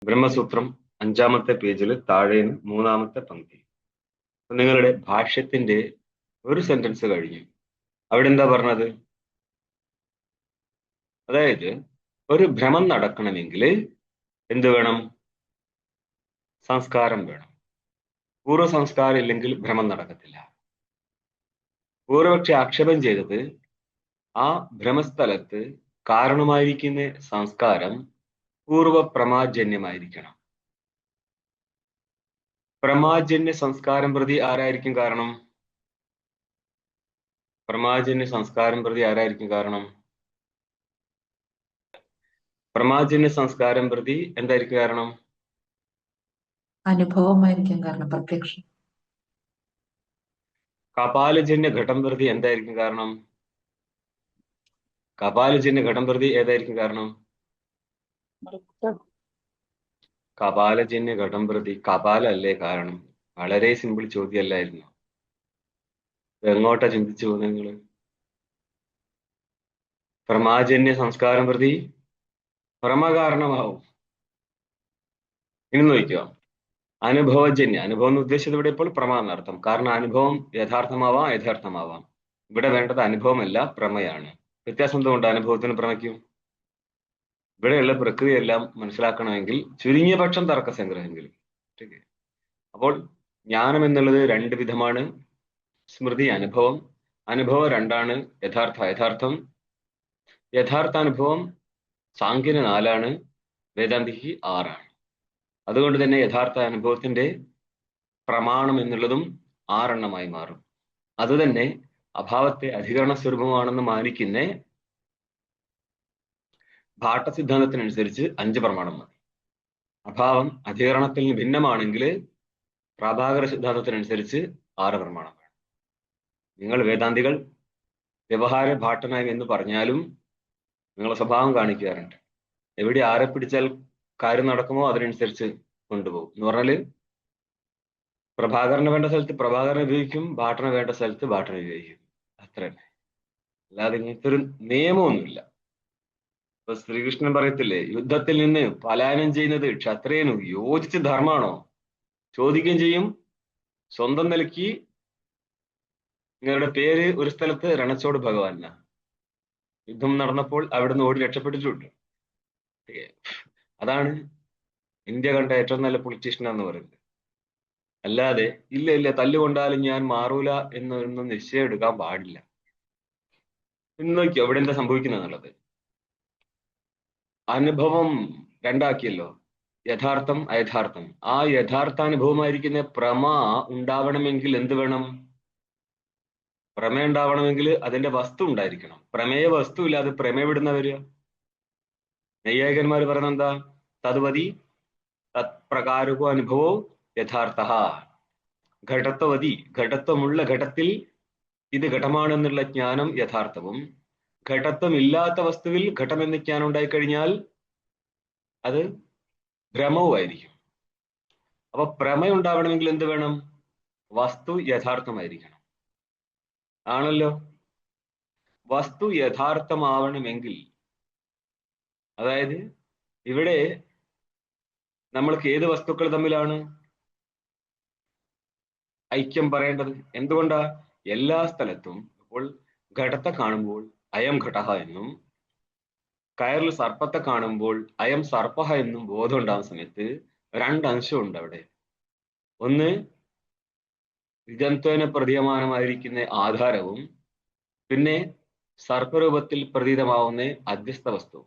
ബ്രഹ്മസൂത്രം 5-ാമത്തെ പേജിൽ താഴേന്ന് 3-ാമത്തെ പങ്ക്തി. നിങ്ങളുടെ ഭാഷ്യത്തിന്റെ ഒരു സെന്റൻസ് കഴിഞ്ഞു. അവിടെ എന്താ പറഞ്ഞത്? അതായത് ഒരു ഭ്രമം നടക്കണമെങ്കിൽ എന്ത് വേണം? സംസ്കാരം വേണം. പൂർവ്വ സംസ്കാരം ഇല്ലെങ്കിൽ ഭ്രമം നടക്കത്തില്ല. പൂർവപക്ഷി ആക്ഷേപം ചെയ്തത് ആ ഭ്രമസ്ഥലത്ത് കാരണമായിരിക്കുന്ന സംസ്കാരം പൂർവ പ്രമാജന്യമായിരിക്കണം. പ്രമാജന്യ സംസ്കാരം പ്രതി ആരായിരിക്കും കാരണം? പ്രമാജന്യ സംസ്കാരം പ്രതി ആരായിരിക്കും കാരണം? പ്രമാജന്യ സംസ്കാരം പ്രതി എന്തായിരിക്കും കാരണം? അനുഭവമായിരിക്കും കാരണം, പ്രത്യക്ഷം. കപാലജന്യ ഘടം പ്രതി എന്തായിരിക്കും കാരണം? കപാലജന്യ ഘടം പ്രതി ഏതായിരിക്കും കാരണം? കപാലജന്യ ഘടം പ്രതി കപാലല്ലേ കാരണം? വളരെ സിമ്പിൾ ചോദ്യമല്ലായിരുന്നു. എങ്ങോട്ടാ ചിന്തിച്ചു പോകുന്നത് നിങ്ങള്? പ്രമാജന്യ സംസ്കാരം പ്രതി ഭ്രമ കാരണമാവും. ഇനി നോക്കിയോ, അനുഭവജന്യ, അനുഭവം എന്ന് ഉദ്ദേശിച്ചത് ഇവിടെ ഇപ്പോൾ പ്രമ എന്നർത്ഥം. കാരണം അനുഭവം യഥാർത്ഥമാവാം യഥാർത്ഥമാവാം. ഇവിടെ വേണ്ടത് അനുഭവമല്ല, പ്രമയാണ്. വ്യത്യാസം എന്തുകൊണ്ട് അനുഭവത്തിന് പ്രമയ്ക്കും? ഇവിടെയുള്ള പ്രക്രിയയെല്ലാം മനസ്സിലാക്കണമെങ്കിൽ ചുരുങ്ങിയ പക്ഷം തർക്കസംഗ്രഹമെങ്കിലും. അപ്പോൾ ജ്ഞാനം എന്നുള്ളത് രണ്ട് വിധമാണ്: സ്മൃതി, അനുഭവം. അനുഭവം രണ്ടാണ്: യഥാർത്ഥം. യഥാർത്ഥാനുഭവം സാഖ്യന് 4, വേദാന്തിക്ക് 6. അതുകൊണ്ട് തന്നെ യഥാർത്ഥ അനുഭവത്തിന്റെ പ്രമാണം എന്നുള്ളതും 6 മാറും. അതുതന്നെ അഭാവത്തെ അധികരണ സ്വരൂപമാണെന്ന് മാനിക്കുന്ന ഭാട്ട സിദ്ധാന്തത്തിനനുസരിച്ച് 5 പ്രമാണം മതി. അഭാവം അധികരണത്തിൽ നിന്ന് ഭിന്നമാണെങ്കിൽ പ്രാഭാകര സിദ്ധാന്തത്തിനനുസരിച്ച് 6 പ്രമാണം വേണം. നിങ്ങൾ വേദാന്തികൾ വ്യവഹാര ഭാട്ടനായി എന്ന് പറഞ്ഞാലും നിങ്ങളെ സ്വഭാവം കാണിക്കാറുണ്ട്. എവിടെ ആരെ പിടിച്ചാൽ കാര്യം നടക്കുമോ അതിനനുസരിച്ച് കൊണ്ടുപോകും എന്ന് പറഞ്ഞാല് പ്രഭാകരന് വേണ്ട സ്ഥലത്ത് പ്രഭാകരനെ ഉപയോഗിക്കും, ഭാട്ടന് വേണ്ട സ്ഥലത്ത് ഭാട്ടനെ ഉപയോഗിക്കും. അത്ര തന്നെ. അല്ലാതെ ഇങ്ങനത്തെ ഒരു നിയമമൊന്നുമില്ല. ഇപ്പൊ ശ്രീകൃഷ്ണൻ പറയത്തില്ലേ, യുദ്ധത്തിൽ നിന്ന് പലായനം ചെയ്യുന്നത് ക്ഷത്രിയനു യോജിച്ച ധർമ്മമാണോ? ചോദിക്കുകയും ചെയ്യും. സ്വന്തം നിലയ്ക്ക് നിങ്ങളുടെ പേര് ഒരു സ്ഥലത്ത് രണച്ചോട് ഭഗവാനാ. യുദ്ധം നടന്നപ്പോൾ അവിടുന്ന് ഓടി രക്ഷപ്പെട്ടിട്ടുണ്ട്. അതാണ് ഇന്ത്യ കണ്ട ഏറ്റവും നല്ല പൊളിറ്റീഷ്യൻ എന്ന് പറയുന്നത്. അല്ലാതെ ഇല്ല തല്ലുകൊണ്ടാലും ഞാൻ മാറൂല എന്നൊന്നും നിശ്ചയം എടുക്കാൻ പാടില്ല. ഇന്ന് നോക്കിയോ ഇവിടെ എന്താ സംഭവിക്കുന്നത് എന്നുള്ളത്. അനുഭവം രണ്ടാക്കിയല്ലോ, യഥാർത്ഥം അയഥാർത്ഥം. ആ യഥാർത്ഥാനുഭവമായിരിക്കുന്ന പ്രമ ഉണ്ടാവണമെങ്കിൽ എന്ത് വേണം? പ്രമേയം ഉണ്ടാവണമെങ്കിൽ അതിന്റെ വസ്തു ഉണ്ടായിരിക്കണം. പ്രമേയ വസ്തു ഇല്ലാതെ പ്രമേയം എവിടുന്ന വരിക? നൈയായികന്മാർ പറയുന്നത് എന്താ? തദ്വതി തത്പ്രകാരകോ അനുഭവോ യഥാർത്ഥ. ഘടത്വവതി, ഘടത്വമുള്ള ഘടത്തിൽ ഇത് ഘടമാണെന്നുള്ള ജ്ഞാനം യഥാർത്ഥവും, ഘടത്വം ഇല്ലാത്ത വസ്തുവിൽ ഘടം എന്ന ജ്ഞാനം ഉണ്ടായിക്കഴിഞ്ഞാൽ അത് ഭ്രമവുമായിരിക്കും. അപ്പൊ പ്രമേയം ഉണ്ടാവണമെങ്കിൽ എന്ത് വേണം? വസ്തു യഥാർത്ഥമായിരിക്കണം. ആണല്ലോ. വസ്തു യഥാർത്ഥമാവണമെങ്കിൽ, അതായത് ഇവിടെ നമ്മൾക്ക് ഏത് വസ്തുക്കൾ തമ്മിലാണ് ഐക്യം പറയേണ്ടത്? എന്തുകൊണ്ടാ? എല്ലാ സ്ഥലത്തും ഇപ്പോൾ ഘടത്തെ കാണുമ്പോൾ അയം ഘടഹ എന്നും, കയറിൽ സർപ്പത്തെ കാണുമ്പോൾ അയം സർപ്പഹ എന്നും ബോധം ഉണ്ടാകുന്ന സമയത്ത് രണ്ടംശമുണ്ട് അവിടെ. ഒന്ന് വിജന്ത്വന പ്രതീയമാനമായിരിക്കുന്ന ആധാരവും, പിന്നെ സർപ്പരൂപത്തിൽ പ്രതീതമാവുന്ന അധ്യസ്ഥ വസ്തു.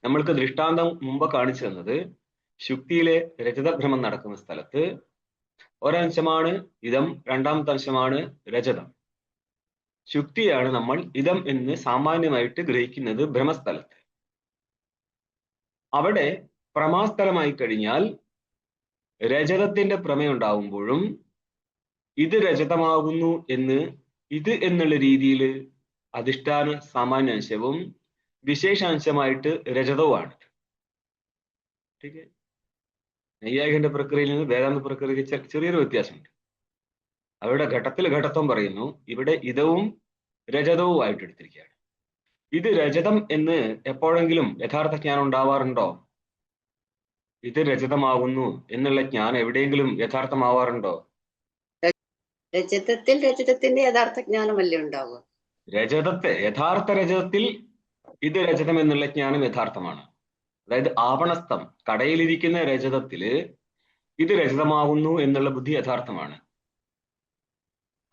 നമ്മൾക്ക് ദൃഷ്ടാന്തം മുമ്പ് കാണിച്ചു തന്നത് ശുക്തിയിലെ രജതഭ്രമം നടക്കുന്ന സ്ഥലത്ത് ഒരംശമാണ് ഇതം, രണ്ടാമത്തെ അംശമാണ് രജതം. ശുക്തിയാണ് നമ്മൾ ഇതം എന്ന് സാമാന്യമായിട്ട് ഗ്രഹിക്കുന്നത് ഭ്രമസ്ഥലത്ത്. അവിടെ പ്രമാസ്ഥലമായി കഴിഞ്ഞാൽ രജതത്തിന്റെ പ്രമേയം ഉണ്ടാവുമ്പോഴും ഇത് രജതമാകുന്നു എന്ന് ഇത് എന്നുള്ള രീതിയിൽ അധിഷ്ഠാന സാമാന്യാംശവും വിശേഷാംശമായിട്ട് രജതവുമാണ്. നൈയായികന്റെ പ്രക്രിയയിൽ നിന്ന് വേദാന്ത പ്രക്രിയയ്ക്ക് ചെറിയൊരു വ്യത്യാസമുണ്ട്. അവിടെ ഘട്ടത്തിൽ ഘടത്വം പറയുന്നു, ഇവിടെ ഇതവും രജതവും ആയിട്ട് എടുത്തിരിക്കുകയാണ്. ഇത് രജതം എന്ന് എപ്പോഴെങ്കിലും യഥാർത്ഥ ജ്ഞാനം ഉണ്ടാവാറുണ്ടോ? ഇത് രജതമാകുന്നു എന്നുള്ള ജ്ഞാനം എവിടെയെങ്കിലും യഥാർത്ഥമാവാറുണ്ടോ? രജതത്തിൽ രജതത്തിന്റെ യഥാർത്ഥ ജ്ഞാനമല്ലേ ഉണ്ടാവുക? യഥാർത്ഥ രജതത്തിൽ ഇത് രജതം എന്നുള്ള ജ്ഞാനം യഥാർത്ഥമാണ്. അതായത് ആവണസ്ഥം കടയിലിരിക്കുന്ന രജതത്തില് ഇത് രജതമാകുന്നു എന്നുള്ള ബുദ്ധി യഥാർത്ഥമാണ്.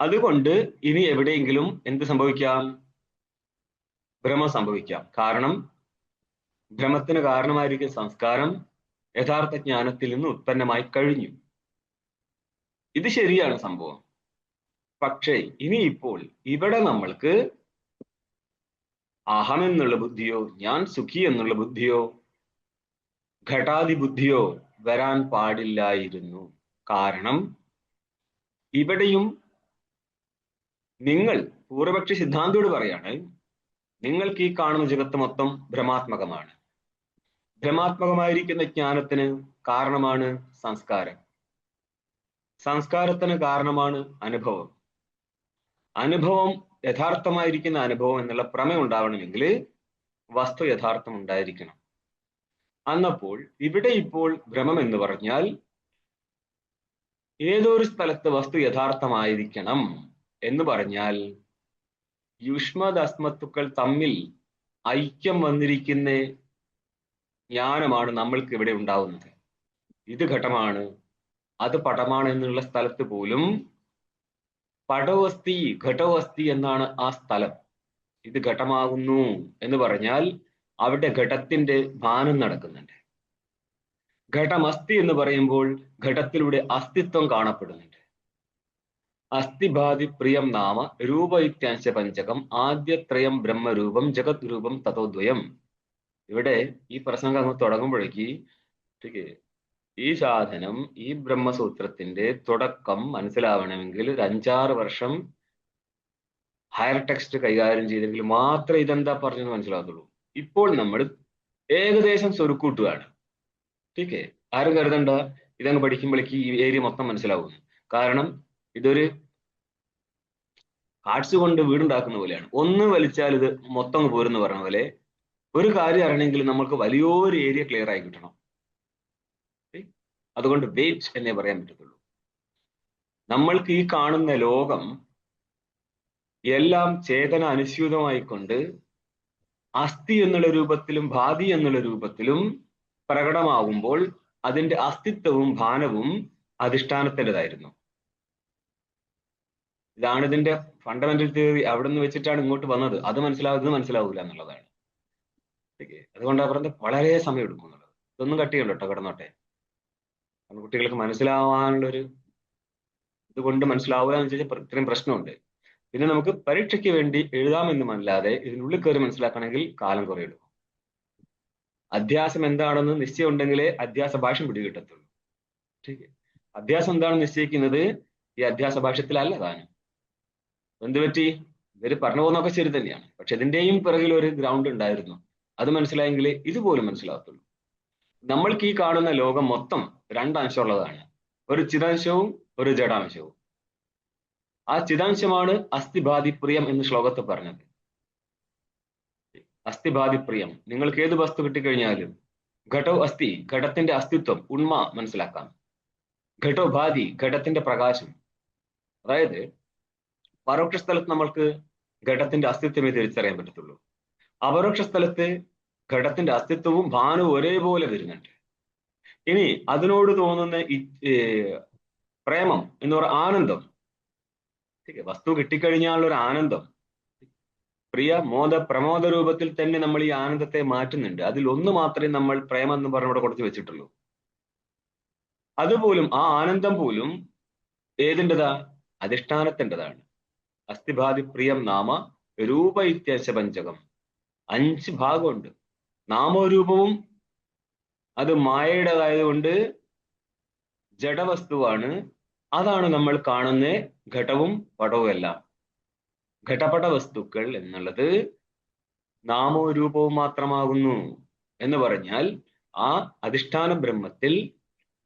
അതുകൊണ്ട് ഇനി എവിടെയെങ്കിലും എന്ത് സംഭവിക്കാം? ഭ്രമം സംഭവിക്കാം. കാരണം ഭ്രമത്തിന് കാരണമായിരിക്കുന്ന സംസ്കാരം യഥാർത്ഥ ജ്ഞാനത്തിൽ നിന്ന് ഉത്പന്നമായി കഴിഞ്ഞു. ഇത് ശരിയാണ് സംഭവം. പക്ഷേ ഇനിയിപ്പോൾ ഇവിടെ നമ്മൾക്ക് അഹം എന്നുള്ള ബുദ്ധിയോ ഞാൻ സുഖി എന്നുള്ള ബുദ്ധിയോ ഘടാതി ബുദ്ധിയോ വരാൻ പാടില്ലായിരുന്നു. കാരണം ഇവിടെയും നിങ്ങൾ പൂർവപക്ഷി സിദ്ധാന്തോട് പറയാണ്, നിങ്ങൾക്ക് ഈ കാണുന്ന ജഗത്ത് മൊത്തം ഭ്രമാത്മകമാണ്. ഭ്രമാത്മകമായിരിക്കുന്ന ജ്ഞാനത്തിന് കാരണമാണ് സംസ്കാരം. സംസ്കാരത്തിന് കാരണമാണ് അനുഭവം. അനുഭവം യഥാർത്ഥമായിരിക്കുന്ന അനുഭവം എന്നുള്ള പ്രമേയം ഉണ്ടാവണമെങ്കിൽ വസ്തു യഥാർത്ഥം ഉണ്ടായിരിക്കണം. അന്നപ്പോൾ ഇവിടെ ഇപ്പോൾ ഭ്രമം എന്ന് പറഞ്ഞാൽ ഏതോ ഒരു സ്ഥലത്ത് വസ്തു യഥാർത്ഥമായിരിക്കണം എന്ന് പറഞ്ഞാൽ യുഷ്മദസ്മത്തുക്കൾ തമ്മിൽ ഐക്യം വന്നിരിക്കുന്ന ജ്ഞാനമാണ് നമ്മൾക്ക് ഇവിടെ ഉണ്ടാവുന്നത്. ഇത് ഘടമാണ്, അത് പടമാണ് എന്നുള്ള സ്ഥലത്ത് പോലും പടവസ്തി ഘടവസ്തി എന്നാണ് ആ സ്ഥലം. ഇത് ഘടമാകുന്നു എന്ന് പറഞ്ഞാൽ അവിടെ ഘടത്തിന്റെ ഭാനം നടക്കുന്നുണ്ട്. ഘടമസ്തി എന്ന് പറയുമ്പോൾ ഘടത്തിലൂടെ അസ്തിത്വം കാണപ്പെടുന്നുണ്ട്. അസ്ഥിഭാതി പ്രിയം നാമ രൂപ ഇത്യാംശ പഞ്ചകം ആദ്യത്രയം ബ്രഹ്മരൂപം ജഗത് രൂപം തതോദ്വയം. ഇവിടെ ഈ പ്രസംഗം അങ്ങ് തുടങ്ങുമ്പോഴേക്ക് ഈ സാധനം ഈ ബ്രഹ്മസൂത്രത്തിന്റെ തുടക്കം മനസ്സിലാവണമെങ്കിൽ ഒരു 5-6 വർഷം ഹയർ ടെക്സ്റ്റ് കൈകാര്യം ചെയ്തെങ്കിൽ മാത്രമേ ഇതെന്താ പറഞ്ഞെന്ന് മനസ്സിലാകത്തുള്ളൂ. ഇപ്പോൾ നമ്മൾ ഏകദേശം സ്വരുക്കൂട്ടുകയാണ്. ടീക്കേ, ആരും കരുതണ്ട ഇതങ്ങ് പഠിക്കുമ്പോഴേക്ക് ഈ ഏരിയ മൊത്തം മനസ്സിലാവുന്നു. കാരണം ഇതൊരു കാർഡ്സ് കൊണ്ട് വീടുണ്ടാക്കുന്ന പോലെയാണ്. ഒന്ന് വലിച്ചാൽ ഇത് മൊത്തം പോരെന്ന് പറഞ്ഞ പോലെ ഒരു കാര്യം അറിയണമെങ്കിൽ നമുക്ക് വലിയൊരു ഏരിയ ക്ലിയർ ആയി കിട്ടണം. അതുകൊണ്ട് വെയിറ്റ് എന്നേ പറയാൻ പറ്റത്തുള്ളൂ. നമ്മൾക്ക് ഈ കാണുന്ന ലോകം എല്ലാം ചേതന അനുസ്യൂതമായിക്കൊണ്ട് അസ്ഥി എന്നുള്ള രൂപത്തിലും ഭാതി എന്നുള്ള രൂപത്തിലും പ്രകടമാകുമ്പോൾ അതിന്റെ അസ്തിത്വവും ഭാനവും അധിഷ്ഠാനത്തിൻ്റെതായിരുന്നു. ഇതാണ് ഇതിന്റെ ഫണ്ടമെന്റൽ തിയറി. അവിടെ നിന്ന് വെച്ചിട്ടാണ് ഇങ്ങോട്ട് വന്നത്. അത് മനസ്സിലാവില്ല എന്നുള്ളതാണ്. അതുകൊണ്ട് പറഞ്ഞത് വളരെ സമയം എടുക്കും എന്നുള്ളത്. ഇതൊന്നും കട്ട് ചെയ്യണ്ട കേട്ടോ, കിടന്നോട്ടെ. കുട്ടികൾക്ക് മനസ്സിലാവാനുള്ളൊരു ഇതുകൊണ്ട് മനസ്സിലാവുക എന്ന് വെച്ചാൽ ഇത്രയും പ്രശ്നമുണ്ട്. പിന്നെ നമുക്ക് പരീക്ഷയ്ക്ക് വേണ്ടി എഴുതാമെന്നുമല്ലാതെ ഇതിനുള്ളിൽ കയറി മനസ്സിലാക്കണമെങ്കിൽ കാലം കുറെ എടുക്കും. അധ്യാസം എന്താണെന്ന് നിശ്ചയം ഉണ്ടെങ്കിലേ അധ്യാസ ഭാഷ്യം പിടികിട്ടത്തുള്ളൂ. ശരി, അധ്യാസം എന്താണെന്ന് നിശ്ചയിക്കുന്നത് ഈ അധ്യാസ ഭാഷ്യത്തിലല്ല താനും. എന്തുപറ്റി? ഇവര് പറഞ്ഞു പോകുന്നതൊക്കെ ശരി തന്നെയാണ്, പക്ഷെ ഇതിന്റെയും പിറകിൽ ഒരു ഗ്രൗണ്ട് ഉണ്ടായിരുന്നു. അത് മനസ്സിലായെങ്കിലേ ഇതുപോലും മനസ്സിലാകത്തുള്ളൂ. നമ്മൾക്ക് ഈ കാണുന്ന ലോകം മൊത്തം 2 അംശമുള്ളതാണ്. ഒരു ചിദാംശവും ഒരു ജഡാംശവും. ആ ചിദാംശമാണ് അസ്ഥിഭാതി പ്രിയം എന്ന് ശ്ലോകത്തിൽ പറഞ്ഞത്. അസ്ഥിഭാതി പ്രിയം. നിങ്ങൾക്ക് ഏത് വസ്തു കിട്ടിക്കഴിഞ്ഞാലും ഘടോ അസ്ഥി, ഘടത്തിന്റെ അസ്തിത്വം ഉണ്മ മനസ്സിലാക്കാം. ഘടോ ഭാതി, ഘടത്തിന്റെ പ്രകാശം. അതായത് പരോക്ഷ സ്ഥലത്ത് നമ്മൾക്ക് ഘടത്തിന്റെ അസ്തിത്വമേ തിരിച്ചറിയാൻ പറ്റത്തുള്ളൂ. അപരോക്ഷ സ്ഥലത്ത് ഘടത്തിന്റെ അസ്തിത്വവും ഭാനവും ഒരേപോലെ വരുന്നുണ്ട്. ഇനി അതിനോട് തോന്നുന്ന പ്രേമം എന്ന് പറയുന്ന ആനന്ദം, വസ്തു കിട്ടിക്കഴിഞ്ഞാലുള്ള ഒരു ആനന്ദം, പ്രിയ പ്രമോദ രൂപത്തിൽ തന്നെ നമ്മൾ ഈ ആനന്ദത്തെ മാറ്റുന്നുണ്ട്. അതിൽ ഒന്ന് മാത്രമേ നമ്മൾ പ്രേമം എന്ന് പറഞ്ഞ് ഇവിടെ കൊടുത്തു വെച്ചിട്ടുള്ളൂ. അതുപോലും ആ ആനന്ദം പോലും ഏതിൻ്റെതാ? അധിഷ്ഠാനത്തിൻ്റെതാണ്. അസ്ഥിഭാതി പ്രിയം നാമ രൂപ ഇത്യാശ പഞ്ചകം. 5 ഭാഗമുണ്ട്. നാമരൂപവും അത് മായയുടേതായതുകൊണ്ട് ജഡവസ്തുവാണ്. അതാണ് നമ്മൾ കാണുന്ന ഘടവും പടവും എല്ലാം. ഘടപട വസ്തുക്കൾ എന്നുള്ളത് നാമരൂപവും മാത്രമാകുന്നു എന്ന് പറഞ്ഞാൽ ആ അധിഷ്ഠാന ബ്രഹ്മത്തിൽ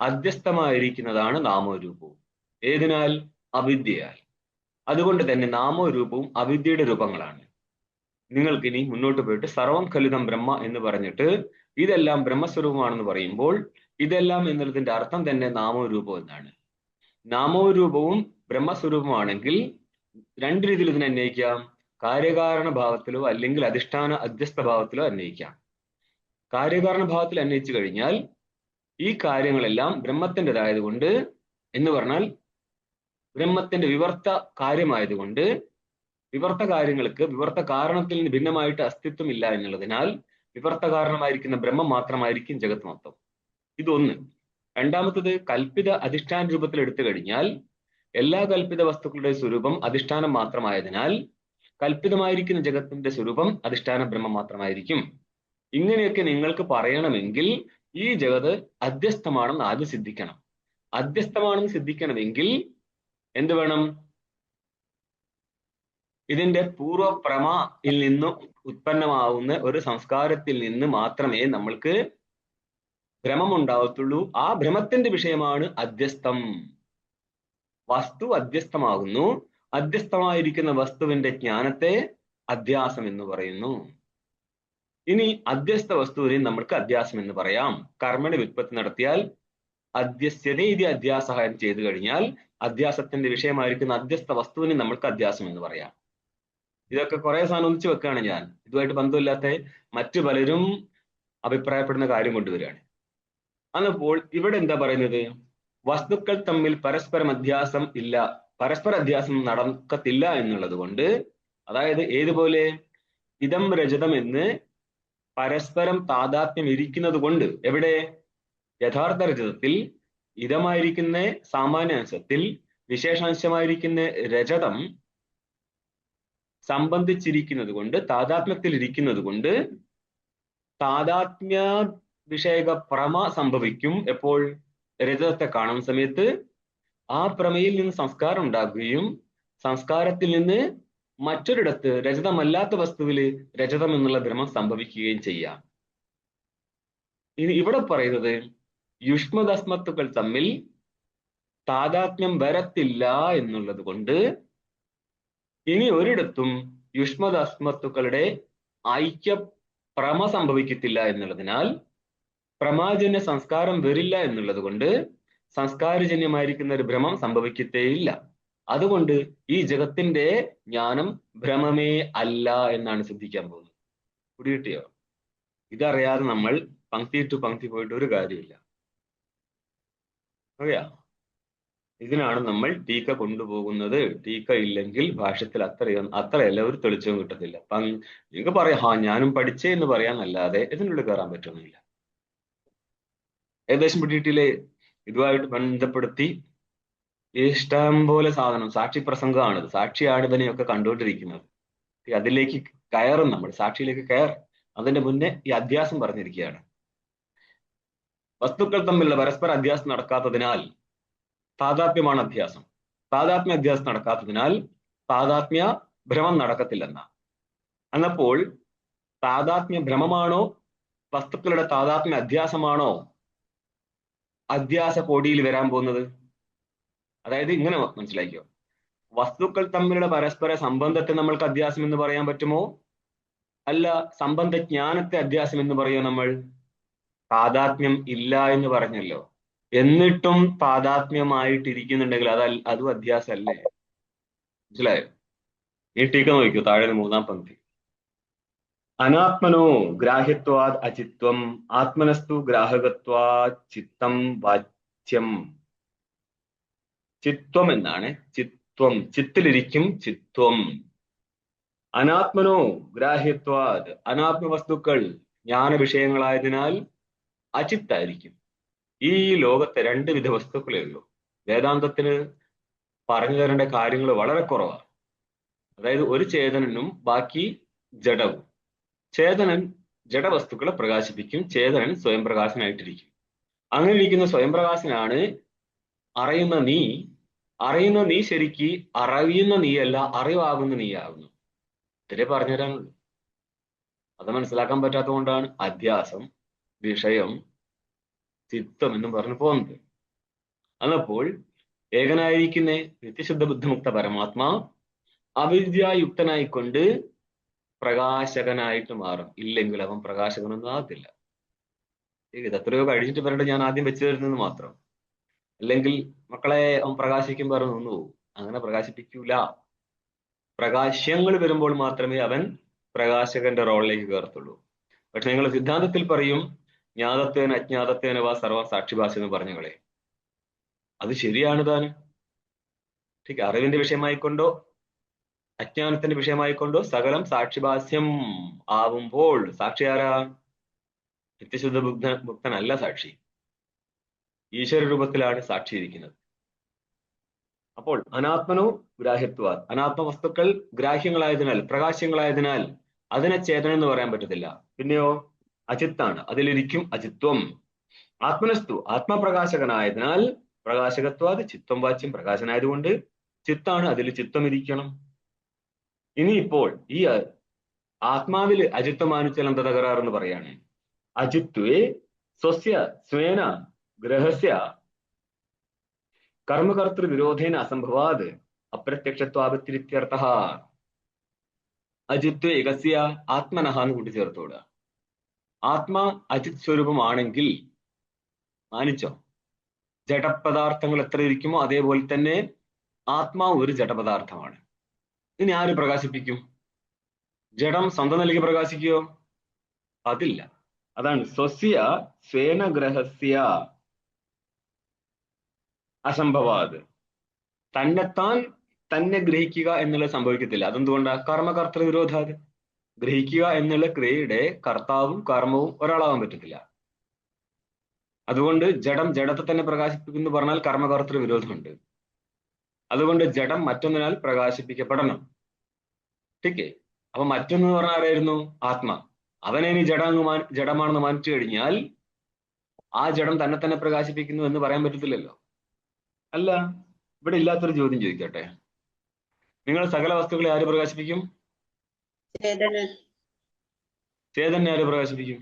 അധ്യസ്ഥമായിരിക്കുന്നതാണ് നാമരൂപവും. ഏതിനാൽ? അവിദ്യയാൽ. അതുകൊണ്ട് തന്നെ നാമരൂപവും അവിദ്യയുടെ രൂപങ്ങളാണ്. നിങ്ങൾക്കിനി മുന്നോട്ട് പോയിട്ട് സർവം ഖലിതം ബ്രഹ്മ എന്ന് പറഞ്ഞിട്ട് ഇതെല്ലാം ബ്രഹ്മസ്വരൂപമാണെന്ന് പറയുമ്പോൾ ഇതെല്ലാം എന്നുള്ളതിന്റെ അർത്ഥം തന്നെ നാമവും രൂപവും എന്നാണ്. നാമവും രൂപവും ബ്രഹ്മസ്വരൂപമാണെങ്കിൽ രണ്ട് രീതിയിൽ ഇതിനെ അന്വയിക്കാം. കാര്യകാരണ ഭാവത്തിലോ അല്ലെങ്കിൽ അധിഷ്ഠാന അധ്യസ്ഥ ഭാവത്തിലോ അന്വയിക്കാം. കാര്യകാരണ ഭാവത്തിൽ അന്വയിച്ചു കഴിഞ്ഞാൽ ഈ കാര്യങ്ങളെല്ലാം ബ്രഹ്മത്തിൻ്റെതായതുകൊണ്ട്, എന്ന് പറഞ്ഞാൽ ബ്രഹ്മത്തിന്റെ വിവർത്ത കാര്യമായതുകൊണ്ട്, വിവർത്ത കാര്യങ്ങൾക്ക് വിവർത്ത കാരണത്തിൽ നിന്ന് ഭിന്നമായിട്ട് അസ്തിത്വം ഇല്ല എന്നുള്ളതിനാൽ വിവർത്ത കാരണമായിരിക്കുന്ന ബ്രഹ്മം മാത്രമായിരിക്കും ജഗത്ത് മൊത്തം. ഇതൊന്ന്. രണ്ടാമത്തത്, കൽപ്പിത അധിഷ്ഠാന രൂപത്തിൽ എടുത്തു കഴിഞ്ഞാൽ എല്ലാ കൽപ്പിത വസ്തുക്കളുടെ സ്വരൂപം അധിഷ്ഠാനം മാത്രമായതിനാൽ കൽപ്പിതമായിരിക്കുന്ന ജഗത്തിന്റെ സ്വരൂപം അധിഷ്ഠാന ബ്രഹ്മം മാത്രമായിരിക്കും. ഇങ്ങനെയൊക്കെ നിങ്ങൾക്ക് പറയണമെങ്കിൽ ഈ ജഗത് അധ്യസ്ഥമാണെന്ന് ആദ്യം സിദ്ധിക്കണം. അധ്യസ്ഥമാണെന്ന് സിദ്ധിക്കണമെങ്കിൽ എന്ത് വേണം? ഇതിന്റെ പൂർവപ്രമയിൽ നിന്ന് ഉത്പന്നമാവുന്ന ഒരു സംസ്കാരത്തിൽ നിന്ന് മാത്രമേ നമ്മൾക്ക് ഭ്രമം ഉണ്ടാവത്തുള്ളൂ. ആ ഭ്രമത്തിന്റെ വിഷയമാണ് അധ്യസ്ഥം. വസ്തു അധ്യസ്ഥമാകുന്നു. അധ്യസ്ഥമായിരിക്കുന്ന വസ്തുവിന്റെ ജ്ഞാനത്തെ അധ്യാസം എന്ന് പറയുന്നു. ഇനി അധ്യസ്ഥ വസ്തുവിനെ നമ്മൾക്ക് അധ്യാസം എന്ന് പറയാം. കർമ്മണ വ്യുത്പത്തി നടത്തിയാൽ അധ്യസ്യതേ ഇത് അധ്യാസ ചെയ്തു കഴിഞ്ഞാൽ അധ്യാസത്തിന്റെ വിഷയമായിരിക്കുന്ന അധ്യസ്ഥ വസ്തുവിനെ നമ്മൾക്ക് അധ്യാസം എന്ന് പറയാം. ഇതൊക്കെ കുറെ സാധനം ഒന്നിച്ചു വെക്കുകയാണ് ഞാൻ. ഇതുമായിട്ട് ബന്ധമില്ലാത്ത മറ്റു പലരും അഭിപ്രായപ്പെടുന്ന കാര്യം കൊണ്ടുവരികയാണ്. അന്നപ്പോൾ ഇവിടെ എന്താ പറയുന്നത്? വസ്തുക്കൾ തമ്മിൽ പരസ്പരം അധ്യാസം ഇല്ല, പരസ്പര അധ്യാസം നടക്കത്തില്ല എന്നുള്ളത് കൊണ്ട്, അതായത് ഏതുപോലെ ഇതം രജതം എന്ന് പരസ്പരം താദാത്മ്യം ഇരിക്കുന്നത് കൊണ്ട്, എവിടെ? യഥാർത്ഥ രജതത്തിൽ ഇതമായിരിക്കുന്ന സാമാന്യാംശത്തിൽ വിശേഷാംശമായിരിക്കുന്ന രജതം സംബന്ധിച്ചിരിക്കുന്നത് കൊണ്ട്, താദാത്മ്യത്തിൽ ഇരിക്കുന്നത് കൊണ്ട് താദാത്മ്യ വിഷയക പ്രമ സംഭവിക്കും. എപ്പോൾ? രജതത്തെ കാണുന്ന സമയത്ത് ആ പ്രമയിൽ നിന്ന് സംസ്കാരം ഉണ്ടാകുകയും സംസ്കാരത്തിൽ നിന്ന് മറ്റൊരിടത്ത് രജതമല്ലാത്ത വസ്തുവില് രജതം എന്നുള്ള ഭ്രമം സംഭവിക്കുകയും ചെയ്യാം. ഇനി ഇവിടെ പറയുന്നത് യുഷ്മദസ്മത്തുക്കൾ തമ്മിൽ താദാത്മ്യം വരത്തില്ല എന്നുള്ളത് കൊണ്ട് ഇനി ഒരിടത്തും യുഷ്മദസ്മത്തുക്കളുടെ ഐക്യ പ്രമ സംഭവിക്കത്തില്ല എന്നുള്ളതിനാൽ പ്രമാജന്യ സംസ്കാരം വരില്ല എന്നുള്ളത് കൊണ്ട് സംസ്കാരജന്യമായിരിക്കുന്ന ഒരു ഭ്രമം സംഭവിക്കത്തേയില്ല. അതുകൊണ്ട് ഈ ജഗത്തിന്റെ ജ്ഞാനം ഭ്രമമേ അല്ല എന്നാണ് സിദ്ധിക്കാൻ പോകുന്നത്. പിടികിട്ടിയോ? ഇതറിയാതെ നമ്മൾ പങ്ക്തി ടു പങ്ക്തി പോയിട്ട് ഒരു കാര്യമില്ല. അറിയാ? ഇതിനാണ് നമ്മൾ ടീക്ക കൊണ്ടുപോകുന്നത്. ടീക്ക ഇല്ലെങ്കിൽ ഭാഷ്യത്തിൽ അത്രയല്ല ഒരു തെളിച്ചവും കിട്ടത്തില്ല. നിങ്ങൾക്ക് പറയാം ഞാനും പഠിച്ചേ എന്ന് പറയാനല്ലാതെ ഇതിനുള്ളിൽ കയറാൻ പറ്റുന്നില്ല. ഏകദേശം പിടിയിട്ടില്ലേ? ഇതുമായിട്ട് ബന്ധപ്പെടുത്തി ഇഷ്ടം പോലെ സാധനം, സാക്ഷി പ്രസംഗമാണിത്. സാക്ഷിയാണ് ഇതിനെയൊക്കെ കണ്ടുകൊണ്ടിരിക്കുന്നത്. അതിലേക്ക് കയറും നമ്മൾ, സാക്ഷിയിലേക്ക് കയറും. അതിന്റെ മുന്നേ ഈ അധ്യാസം പറഞ്ഞിരിക്കുകയാണ്. വസ്തുക്കൾ തമ്മിലുള്ള പരസ്പര അധ്യാസം നടക്കാത്തതിനാൽ താദാത്മ്യമാണ് അധ്യാസം. താദാത്മ്യ അധ്യാസം നടക്കാത്തതിനാൽ താദാത്മ്യ ഭ്രമം നടക്കത്തില്ലെന്ന. എന്നപ്പോൾ താദാത്മ്യ ഭ്രമമാണോ വസ്തുക്കളുടെ താദാത്മ്യ അധ്യാസമാണോ അധ്യാസ കോടിയിൽ വരാൻ പോകുന്നത്? അതായത് ഇങ്ങനെ മനസ്സിലാക്കിയോ, വസ്തുക്കൾ തമ്മിലുള്ള പരസ്പര സംബന്ധത്തെ നമ്മൾക്ക് അധ്യാസം എന്ന് പറയാൻ പറ്റുമോ? അല്ല, സംബന്ധ ജ്ഞാനത്തെ അധ്യാസം എന്ന് പറയുമോ നമ്മൾ? താദാത്മ്യം ഇല്ല എന്ന് പറഞ്ഞല്ലോ, എന്നിട്ടും താദാത്മ്യമായിട്ടിരിക്കുന്നുണ്ടെങ്കിൽ അതും അധ്യാസമല്ലേ? മനസ്സിലായോ? ഈ ടീക്ക നോക്കിയോ, താഴെ 3-ാം പങ്ക്തി. അനാത്മനോ ഗ്രാഹ്യത്വാദ് അചിത്വം ആത്മനസ്തു ഗ്രാഹകത്വാദ് ചിത്തം വാച്യം. ചിത്വം എന്നാണ്. ചിത്വം, ചിത്തിലിരിക്കും ചിത്വം. അനാത്മനോ ഗ്രാഹ്യത്വാദ്, അനാത്മ വസ്തുക്കൾ ജ്ഞാന വിഷയങ്ങളായതിനാൽ അചിത്തായിരിക്കും. ഈ ലോകത്തെ 2 വിധ വസ്തുക്കളേ ഉള്ളൂ. വേദാന്തത്തിന് പറഞ്ഞു തരേണ്ട കാര്യങ്ങൾ വളരെ കുറവാണ്. അതായത് ഒരു ചേതനനും ബാക്കി ജഡവും. ചേതനൻ ജഡവസ്തുക്കളെ പ്രകാശിപ്പിക്കും, ചേതനൻ സ്വയം പ്രകാശനായിട്ടിരിക്കും. അങ്ങനെ ഇരിക്കുന്ന സ്വയം പ്രകാശനാണ് അറിയുന്ന നീ. അറിയുന്ന നീ ശരിക്ക് അറിയുന്ന നീയല്ല, അറിവാകുന്ന നീയാകുന്നു. ഇത്രേ പറഞ്ഞുതരാനുള്ളൂ. അത് മനസ്സിലാക്കാൻ പറ്റാത്തത് കൊണ്ടാണ് അധ്യാസം, വിഷയം, ചിത്തം എന്നും പറഞ്ഞു പോകുന്നത്. അന്നപ്പോൾ ഏകനായിരിക്കുന്ന നിത്യശുദ്ധ ബുദ്ധിമുക്ത പരമാത്മാ അവിദ്യായുക്തനായിക്കൊണ്ട് പ്രകാശകനായിട്ട് മാറും. ഇല്ലെങ്കിൽ അവൻ പ്രകാശകനൊന്നും ആകത്തില്ല. ഇത് എത്രയോ കഴിഞ്ഞിട്ട് വരട്ടെ, ഞാൻ ആദ്യം വെച്ചു തരുന്നത് മാത്രം. അല്ലെങ്കിൽ മക്കളെ അവൻ പ്രകാശിക്കുമ്പോൾ അവർ നിന്നു പോകും. അങ്ങനെ പ്രകാശിപ്പിക്കൂല. പ്രകാശങ്ങൾ വരുമ്പോൾ മാത്രമേ അവൻ പ്രകാശകന്റെ റോളിലേക്ക് കയറത്തുള്ളൂ. പക്ഷെ നിങ്ങൾ സിദ്ധാന്തത്തിൽ പറയും ജ്ഞാതത്വേന അജ്ഞാതത്വേന വാ സർവ സാക്ഷിഭാഷ എന്ന് പറഞ്ഞങ്ങളെ. അത് ശരിയാണ് താനും. ठीक അറിവിന്റെ വിഷയമായിക്കൊണ്ടോ അജ്ഞാനത്തിന്റെ വിഷയമായിക്കൊണ്ടോ സകലം സാക്ഷിഭാസ്യം ആവുമ്പോൾ സാക്ഷി ആരാ? നിത്യശുദ്ധ ഭുക്തനല്ല സാക്ഷി, ഈശ്വര രൂപത്തിലാണ് സാക്ഷി ഇരിക്കുന്നത്. അപ്പോൾ അനാത്മനോ ഗ്രാഹ്യത്വ, അനാത്മ വസ്തുക്കൾ ഗ്രാഹ്യങ്ങളായതിനാൽ പ്രകാശങ്ങളായതിനാൽ അതിനെ ചേതനം എന്ന് പറയാൻ പറ്റത്തില്ല. പിന്നെയോ അചിത്താണ്, അതിലിരിക്കും അചിത്വം. ആത്മനസ്തു ആത്മപ്രകാശകനായതിനാൽ പ്രകാശകത്വാത് ചിത്വം വാച്യം, പ്രകാശനായതുകൊണ്ട് ചിത്താണ്, അതിൽ ചിത്വം ഇരിക്കണം. ഇനിയിപ്പോൾ ഈ ആത്മാവിൽ അജിത്വം മാനിച്ചാൽ എന്താ തകരാറെന്ന് പറയാണ്. അജിത്വേ സ്വസ്യ സ്വേന ഗ്രഹസ്യ കർമ്മകർത്തൃ വിരോധേന അസംഭവാത് അപ്രത്യക്ഷത്വാപത്തിരിത്യർത്ഥ. അജിത്വ ഏകസ്യ ആത്മനഹ എന്ന് കൂട്ടിച്ചേർത്തോടുക. ആത്മാ അജിത് സ്വരൂപമാണെങ്കിൽ മാനിച്ചോ, ജഡപദാർത്ഥങ്ങൾ എത്ര ഇരിക്കുമോ അതേപോലെ തന്നെ ആത്മാവ് ഒരു ജഡപദാർത്ഥമാണ്. ഇനി ആര് പ്രകാശിപ്പിക്കും? ജഡം സ്വന്തം നൽകി പ്രകാശിക്കുകയോ? അതില്ല. അതാണ് സ്വസ്യ സ്വേനഗ്രഹസ്യ അസംഭവാത്. തന്നെത്താൻ തന്നെ ഗ്രഹിക്കുക എന്നുള്ളത് സംഭവിക്കത്തില്ല. അതെന്തുകൊണ്ടാ? കർമ്മകർത്തൃ വിരോധാത്. ഗ്രഹിക്കുക എന്നുള്ള ക്രിയയുടെ കർത്താവും കർമ്മവും ഒരാളാവാൻ പറ്റത്തില്ല. അതുകൊണ്ട് ജഡം ജഡത്തെ തന്നെ പ്രകാശിപ്പിക്കുന്നു പറഞ്ഞാൽ കർമ്മകർത്തൃ വിരോധമുണ്ട്. അതുകൊണ്ട് ജഡം മറ്റൊന്നിനാൽ പ്രകാശിപ്പിക്കപ്പെടണം. ടീക്കേ. അപ്പൊ മറ്റൊന്ന് പറഞ്ഞാൽ ആരായിരുന്നു? ആത്മാ. അവനെ ഇനി ജഡമാണെന്ന് മാനിച്ചു കഴിഞ്ഞാൽ ആ ജഡം തന്നെ തന്നെ പ്രകാശിപ്പിക്കുന്നു എന്ന് പറയാൻ പറ്റത്തില്ലല്ലോ. അല്ല, ഇവിടെ ഇല്ലാത്തൊരു ചോദ്യം ചോദിക്കട്ടെ. നിങ്ങൾ സകല വസ്തുക്കളെ ആര് പ്രകാശിപ്പിക്കും? ചേതനെ ആര് പ്രകാശിപ്പിക്കും?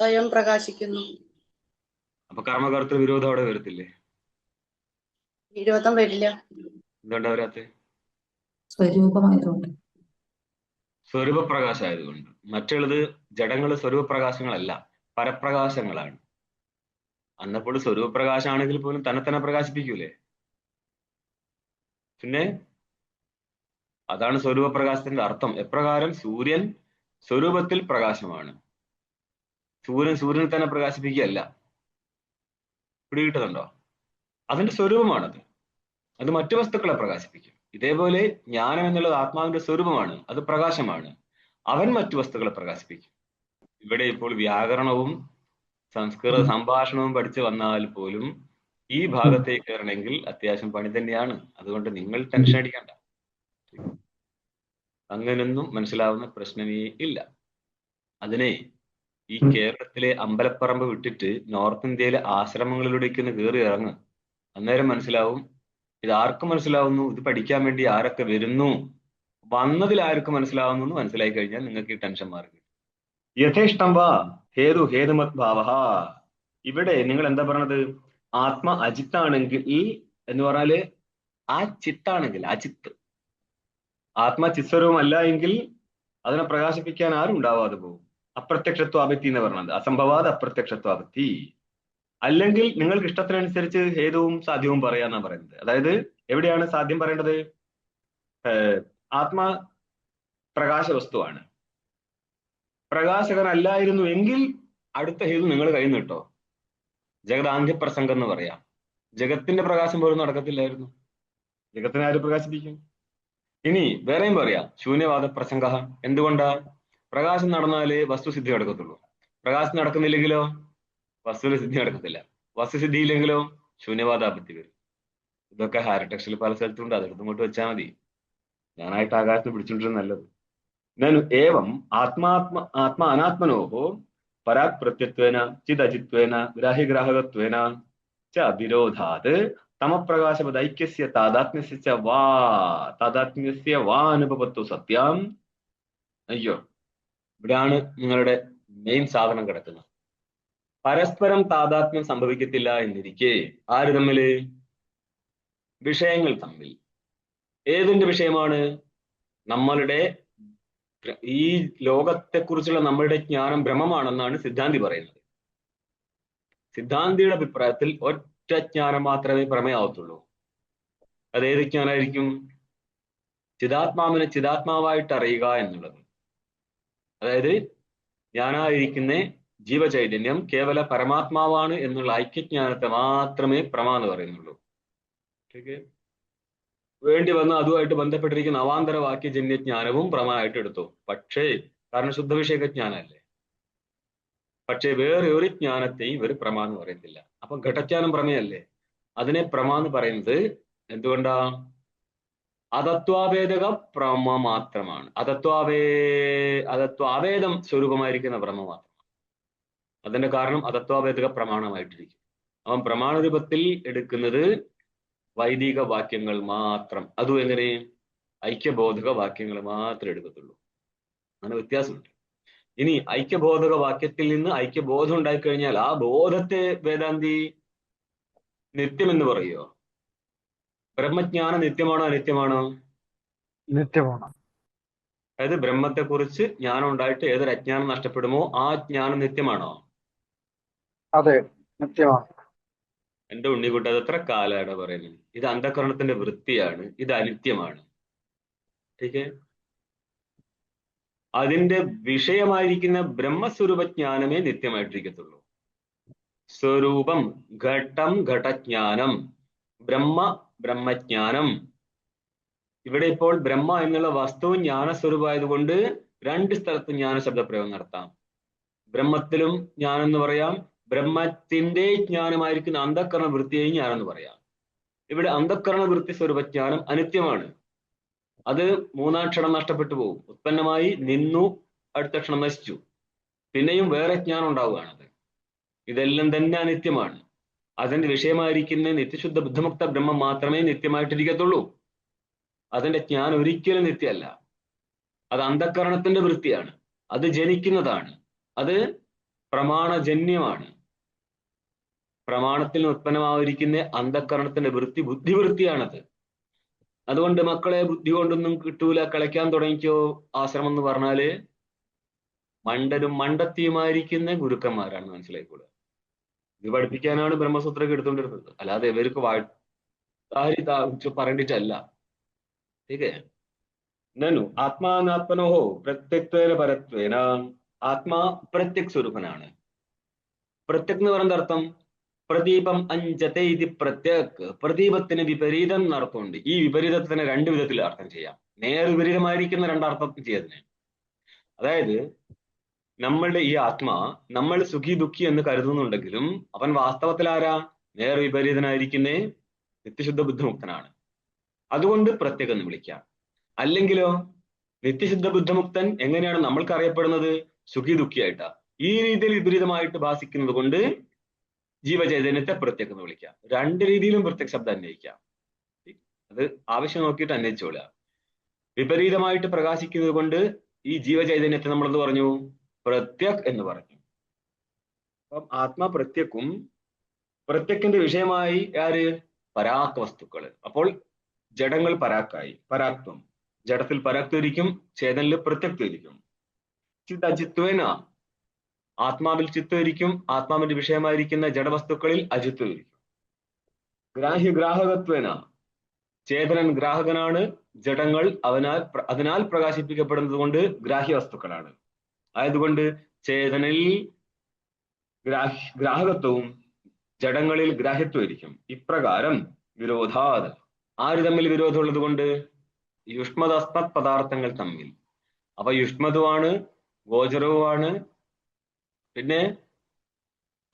സ്വയം പ്രകാശിക്കുന്നു. അപ്പൊ കർമ്മകർത്തൃ വിരോധം അവിടെ വരത്തില്ലേ? വിരോധം വരില്ല. എന്തുകൊണ്ടാ വരാത്തെ? സ്വരൂപമായതുകൊണ്ട്. സ്വരൂപപ്രകാശം ആയതുകൊണ്ട്. മറ്റുള്ളത് ജഡങ്ങള് സ്വരൂപപ്രകാശങ്ങളല്ല, പരപ്രകാശങ്ങളാണ്. അന്നപ്പോൾ സ്വരൂപപ്രകാശമാണെങ്കിൽ പോലും തന്നെ തന്നെ പ്രകാശിപ്പിക്കൂലേ? പിന്നെ അതാണ് സ്വരൂപപ്രകാശത്തിന്റെ അർത്ഥം. എപ്രകാരം സൂര്യൻ സ്വരൂപത്തിൽ പ്രകാശമാണ്, സൂര്യനെ തന്നെ പ്രകാശിപ്പിക്കുകയല്ല. പിടികിട്ടുന്നുണ്ടോ? അതിന്റെ സ്വരൂപമാണത്. അത് മറ്റു വസ്തുക്കളെ പ്രകാശിപ്പിക്കും. ഇതേപോലെ ജ്ഞാനം എന്നുള്ളത് ആത്മാവിന്റെ സ്വരൂപമാണ്, അത് പ്രകാശമാണ്. അവൻ മറ്റു വസ്തുക്കളെ പ്രകാശിപ്പിക്കും. ഇവിടെ ഇപ്പോൾ വ്യാകരണവും സംസ്കൃത സംഭാഷണവും പഠിച്ചു വന്നാൽ പോലും ഈ ഭാഗത്തേക്ക് കയറണമെങ്കിൽ അത്യാവശ്യം പണി തന്നെയാണ്. അതുകൊണ്ട് നിങ്ങൾ ടെൻഷൻ അടിക്കണ്ട. അങ്ങനൊന്നും മനസ്സിലാവുന്ന പ്രശ്നമേ ഇല്ല. അതിനെ ഈ കേരളത്തിലെ അമ്പലപ്പറമ്പ് വിട്ടിട്ട് നോർത്ത് ഇന്ത്യയിലെ ആശ്രമങ്ങളിലൂടെയൊക്കെ ഒന്ന് കയറി ഇറങ്ങും. അന്നേരം മനസ്സിലാവും. ഇത് ആർക്ക് മനസ്സിലാവുന്നു? ഇത് പഠിക്കാൻ വേണ്ടി ആരൊക്കെ വരുന്നു, വന്നതിൽ ആർക്ക് മനസ്സിലാവുന്നു എന്ന് മനസ്സിലായി കഴിഞ്ഞാൽ നിങ്ങൾക്ക് ഈ ടെൻഷൻ മാറി. യഥേഷ്ടം വാ ഹേതു ഹേതുമത് ഭാവ. ഇവിടെ നിങ്ങൾ എന്താ പറയണത്? ആത്മ അജിത്താണെങ്കിൽ എന്ന് പറഞ്ഞാല് ആ ചിത്താണെങ്കിൽ, അജിത്ത് ആത്മ ചിത്സ്വരൂപമല്ല എങ്കിൽ അതിനെ പ്രകാശിപ്പിക്കാൻ ആരും ഉണ്ടാവാതെ പോകും. അപ്രത്യക്ഷത്വാപത്തി എന്ന് പറഞ്ഞത് അസംഭവാദ അപ്രത്യക്ഷത്വാപത്തി. അല്ലെങ്കിൽ നിങ്ങൾക്ക് ഇഷ്ടത്തിനനുസരിച്ച് ഹേതുവും സാധ്യവും പറയാന്നാ പറയുന്നത്. അതായത് എവിടെയാണ് സാധ്യം പറയേണ്ടത്? ആത്മാ പ്രകാശ വസ്തുവാണ്. പ്രകാശകനല്ലായിരുന്നു എങ്കിൽ അടുത്ത ഹേതു നിങ്ങൾ കയ്യിൽ നിന്ന് കിട്ടോ. ജഗദാന്ത്യപ്രസംഗം എന്ന് പറയാം. ജഗത്തിന്റെ പ്രകാശം പോലും നടക്കത്തില്ലായിരുന്നു. ജഗത്തിനെ ആര് പ്രകാശിപ്പിക്കും? ഇനി വേറെയും പറയാം, ശൂന്യവാദ പ്രസംഗ. എന്തുകൊണ്ടാ? പ്രകാശം നടന്നാലേ വസ്തുസിദ്ധി നടക്കത്തുള്ളൂ. പ്രകാശം നടക്കുന്നില്ലെങ്കിലോ വസ്തുവിന്റെ സിദ്ധി നടക്കത്തില്ല. വസ്തുസിദ്ധി ഇല്ലെങ്കിലോ ശൂന്യവാദാപത്തി വരും. ഇതൊക്കെ ഹാര ടെക്സ്റ്റിൽ പല സ്ഥലത്തുണ്ട്. അതെടുത്ത് ഇങ്ങോട്ട് വെച്ചാൽ മതി. ഞാനായിട്ട് ആകാശത്ത് പിടിച്ചോണ്ടിരുന്നത് നല്ലത്. ഞാൻ ഏവം ആത്മാ അനാത്മനോഹോ പരാക് പ്രത്യത്വേന ചിദജിത്വേന ഗ്രാഹ്യഗ്രാഹകത്വേന ച വിരോധാത് തമപ്രകാശവത് ഐക്യസ്യ താദാത്മ്യസ്യ വാ അനുപപത്തു സത്യം. അയ്യോ, ഇവിടെയാണ് നിങ്ങളുടെ മെയിൻ സാധനം കിടക്കുന്നത്. പരസ്പരം താദാത്മ്യം സംഭവിക്കത്തില്ല എന്നിരിക്കെ ആര് തമ്മില്? വിഷയങ്ങൾ തമ്മിൽ. ഏതിന്റെ വിഷയമാണ്? നമ്മളുടെ ഈ ലോകത്തെക്കുറിച്ചുള്ള നമ്മളുടെ ജ്ഞാനം ഭ്രമമാണെന്നാണ് സിദ്ധാന്തി പറയുന്നത്. സിദ്ധാന്തിയുടെ അഭിപ്രായത്തിൽ ഒറ്റ ജ്ഞാനം മാത്രമേ പ്രമേയാവത്തുള്ളൂ. അതേത് ജ്ഞാനായിരിക്കും? ചിതാത്മാവിനെ ചിതാത്മാവായിട്ട് അറിയുക എന്നുള്ളത്. അതായത് ഞാനായിരിക്കുന്ന ജീവചൈതന്യം കേവല പരമാത്മാവാണ് എന്നുള്ള ഐക്യജ്ഞാനത്തെ മാത്രമേ പ്രമ എന്ന് പറയുന്നുള്ളൂ. വേണ്ടി വന്ന അതുമായിട്ട് ബന്ധപ്പെട്ടിരിക്കുന്ന അവാന്തര വാക്യജന്യജ്ഞാനവും പ്രമായിട്ട് എടുത്തു. പക്ഷേ കാരണം ശുദ്ധവിഷയക ജ്ഞാനമല്ലേ. പക്ഷേ വേറെ ഒരു ജ്ഞാനത്തെയും ഇവർ പ്രമ എന്ന് പറയത്തില്ല. അപ്പൊ ഘടജ്ഞാനം പ്രമേയല്ലേ, അതിനെ പ്രമ എന്ന് പറയുന്നത് എന്തുകൊണ്ടാ? അതത്വാവേദക പ്രമ മാത്രമാണ്. അതത്വാവേദം സ്വരൂപമായിരിക്കുന്ന പ്രമ മാത്രമാണ്. അതിന്റെ കാരണം അതത്വാവേദക പ്രമാണമായിട്ടിരിക്കും. അവൻ പ്രമാണ രൂപത്തിൽ എടുക്കുന്നത് വൈദിക വാക്യങ്ങൾ മാത്രം. അതും എങ്ങനെ? ഐക്യബോധക വാക്യങ്ങൾ മാത്രമേ എടുക്കത്തുള്ളൂ. അങ്ങനെ വ്യത്യാസമുണ്ട്. ഇനി ഐക്യബോധക വാക്യത്തിൽ നിന്ന് ഐക്യബോധം ഉണ്ടായിക്കഴിഞ്ഞാൽ ആ ബോധത്തെ വേദാന്തി നിത്യം എന്ന് പറയുമോ? ബ്രഹ്മജ്ഞാനം നിത്യമാണോ അനിത്യമാണോ? നിത്യമാണ്. അതായത് ബ്രഹ്മത്തെക്കുറിച്ച് ജ്ഞാനം ഉണ്ടായിട്ട് ഏതൊരു അജ്ഞാനം നഷ്ടപ്പെടുമോ ആ ജ്ഞാനം നിത്യമാണോ? അതെ, നിത്യമാണ്. എന്റെ ഉണ്ണിക്കുട്ടി അത് എത്ര കാലാണ് പറയുന്നത്? ഇത് അന്ധകരണത്തിന്റെ വൃത്തിയാണ്, ഇത് അനിത്യമാണ്. ടീക്കേ, അതിന്റെ വിഷയമായിരിക്കുന്ന ബ്രഹ്മസ്വരൂപജ്ഞാനമേ നിത്യമായിട്ടിരിക്കത്തുള്ളൂ. സ്വരൂപം, ഘട്ടം, ഘടജ്ഞാനം, ബ്രഹ്മജ്ഞാനം. ഇവിടെ ഇപ്പോൾ ബ്രഹ്മ എന്നുള്ള വസ്തു ജ്ഞാനസ്വരൂപമായതുകൊണ്ട് രണ്ട് സ്ഥലത്ത് ജ്ഞാന ശബ്ദപ്രയോഗം നടത്താം. ബ്രഹ്മത്തിലും ജ്ഞാനം എന്ന് പറയാം, ബ്രഹ്മത്തിന്റെ ജ്ഞാനമായിരിക്കുന്ന അന്ധകരണ വൃത്തിയെയും ജ്ഞാനം എന്ന് പറയാം. ഇവിടെ അന്ധകരണ വൃത്തി സ്വരൂപജ്ഞാനം അനിത്യമാണ്. അത് മൂന്നാം ക്ഷണം നഷ്ടപ്പെട്ടു പോകും. ഉത്പന്നമായി നിന്നു, അടുത്ത ക്ഷണം നശിച്ചു, പിന്നെയും വേറെ ജ്ഞാനം ഉണ്ടാവുകയാണത്. ഇതെല്ലാം തന്നെ അനിത്യമാണ്. അതിന്റെ വിഷയമായിരിക്കുന്ന നിത്യശുദ്ധ ബുദ്ധമുക്ത ബ്രഹ്മം മാത്രമേ നിത്യമായിട്ടിരിക്കത്തുള്ളൂ. അതിന്റെ ജ്ഞാനം ഒരിക്കലും നിത്യമല്ല. അത് അന്ധകരണത്തിന്റെ വൃത്തിയാണ്, അത് ജനിക്കുന്നതാണ്, അത് പ്രമാണജന്യമാണ്. പ്രമാണത്തിൽ ഉത്പന്നമായിരിക്കുന്ന അന്ധകരണത്തിന്റെ വൃത്തി ബുദ്ധിവൃത്തിയാണത്. അതുകൊണ്ട് മക്കളെ ബുദ്ധി കൊണ്ടൊന്നും കിട്ടൂല, കളിക്കാൻ തുടങ്ങിക്കോ ആശ്രമം എന്ന് പറഞ്ഞാല് മണ്ടനും മണ്ടത്തിയുമായിരിക്കുന്ന ഗുരുക്കന്മാരാണ്, മനസ്സിലായിക്കൂടെ. ഇത് പഠിപ്പിക്കാനാണ് ബ്രഹ്മസൂത്രമൊക്കെ എടുത്തുകൊണ്ടിരുന്നത്, അല്ലാതെ ഇവർക്ക് പറയേണ്ടിട്ടല്ല. ठीक है. ननु ആത്മാനാത്മനോഹോ പ്രത്യക്തേന പരത്വേന. ആത്മാ പ്രത്യക് സ്വരൂപനാണ്. പ്രത്യക് എന്ന് പറയുന്ന അർത്ഥം പ്രദീപം അഞ്ചത്തെ ഇത് പ്രത്യക്. പ്രദീപത്തിന് വിപരീതം എന്നർത്ഥമുണ്ട്. ഈ വിപരീതത്തിന് രണ്ട് വിധത്തിൽ അർത്ഥം ചെയ്യാം. നേർവിപരീതമായിരിക്കുന്ന രണ്ടർത്ഥം ചെയ്തതിന്. അതായത് നമ്മളുടെ ഈ ആത്മാ നമ്മൾ സുഖി ദുഃഖി എന്ന് കരുതുന്നുണ്ടെങ്കിലും അവൻ വാസ്തവത്തിൽ ആരാ? നേർവിപരീതനായിരിക്കുന്നേ നിത്യശുദ്ധ ബുദ്ധിമുക്തനാണ്. അതുകൊണ്ട് പ്രത്യക് എന്ന് വിളിക്കാം. അല്ലെങ്കിലോ നിത്യശുദ്ധ ബുദ്ധമുക്തൻ എങ്ങനെയാണ് നമ്മൾക്ക് അറിയപ്പെടുന്നത്? സുഖി ദുഃഖിയായിട്ടാ. ഈ രീതിയിൽ വിപരീതമായിട്ട് ഭാസിക്കുന്നത് കൊണ്ട് ജീവചൈതന്യത്തെ പ്രത്യക് എന്ന് വിളിക്കാം. രണ്ട് രീതിയിലും പ്രത്യക് ശബ്ദം അന്വയിക്കാം. അത് ആവശ്യം നോക്കിയിട്ട് അന്വയിച്ചോളുക. വിപരീതമായിട്ട് പ്രകാശിക്കുന്നത് കൊണ്ട് ഈ ജീവചൈതന്യത്തെ നമ്മൾ എന്ത് പറഞ്ഞു? പ്രത്യക് എന്ന് പറഞ്ഞു. അപ്പം ആത്മാ പ്രത്യക്കും പ്രത്യക്കിന്റെ വിഷയമായി ആര്? പരാക് വസ്തുക്കള്. അപ്പോൾ ജഡങ്ങൾ പരാക്കായി. പരാക്ത്വം, ജഡത്തിൽ പരാക്ത്വം ഇരിക്കും, ചേതനിൽ പ്രത്യക്തം ഇരിക്കും. ചിത് അജിത്വേന, ആത്മാവിൽ ചിത്വം ഇരിക്കും, ആത്മാവിന്റെ വിഷയമായിരിക്കുന്ന ജഡവസ്തുക്കളിൽ അജിത്വം ഇരിക്കും. ഗ്രാഹ്യഗ്രാഹകത്വേന, ചേതനൻ ഗ്രാഹകനാണ്, ജഡങ്ങൾ അതിനാൽ പ്രകാശിപ്പിക്കപ്പെടുന്നത് കൊണ്ട് ഗ്രാഹ്യ വസ്തുക്കളാണ്. ആയതുകൊണ്ട് ചേതനിൽ ഗ്രാഹകത്വവും ജഡങ്ങളിൽ ഗ്രാഹ്യത്വം ഇരിക്കും. ഇപ്രകാരം വിരോധാത്, ആര് തമ്മിൽ വിരോധമുള്ളത് കൊണ്ട്? യുഷ്മത് അസ്മത് പദാർത്ഥങ്ങൾ തമ്മിൽ. അപ്പൊ യുഷ്മതുമാണ്, ഗോചരവുമാണ്, പിന്നെ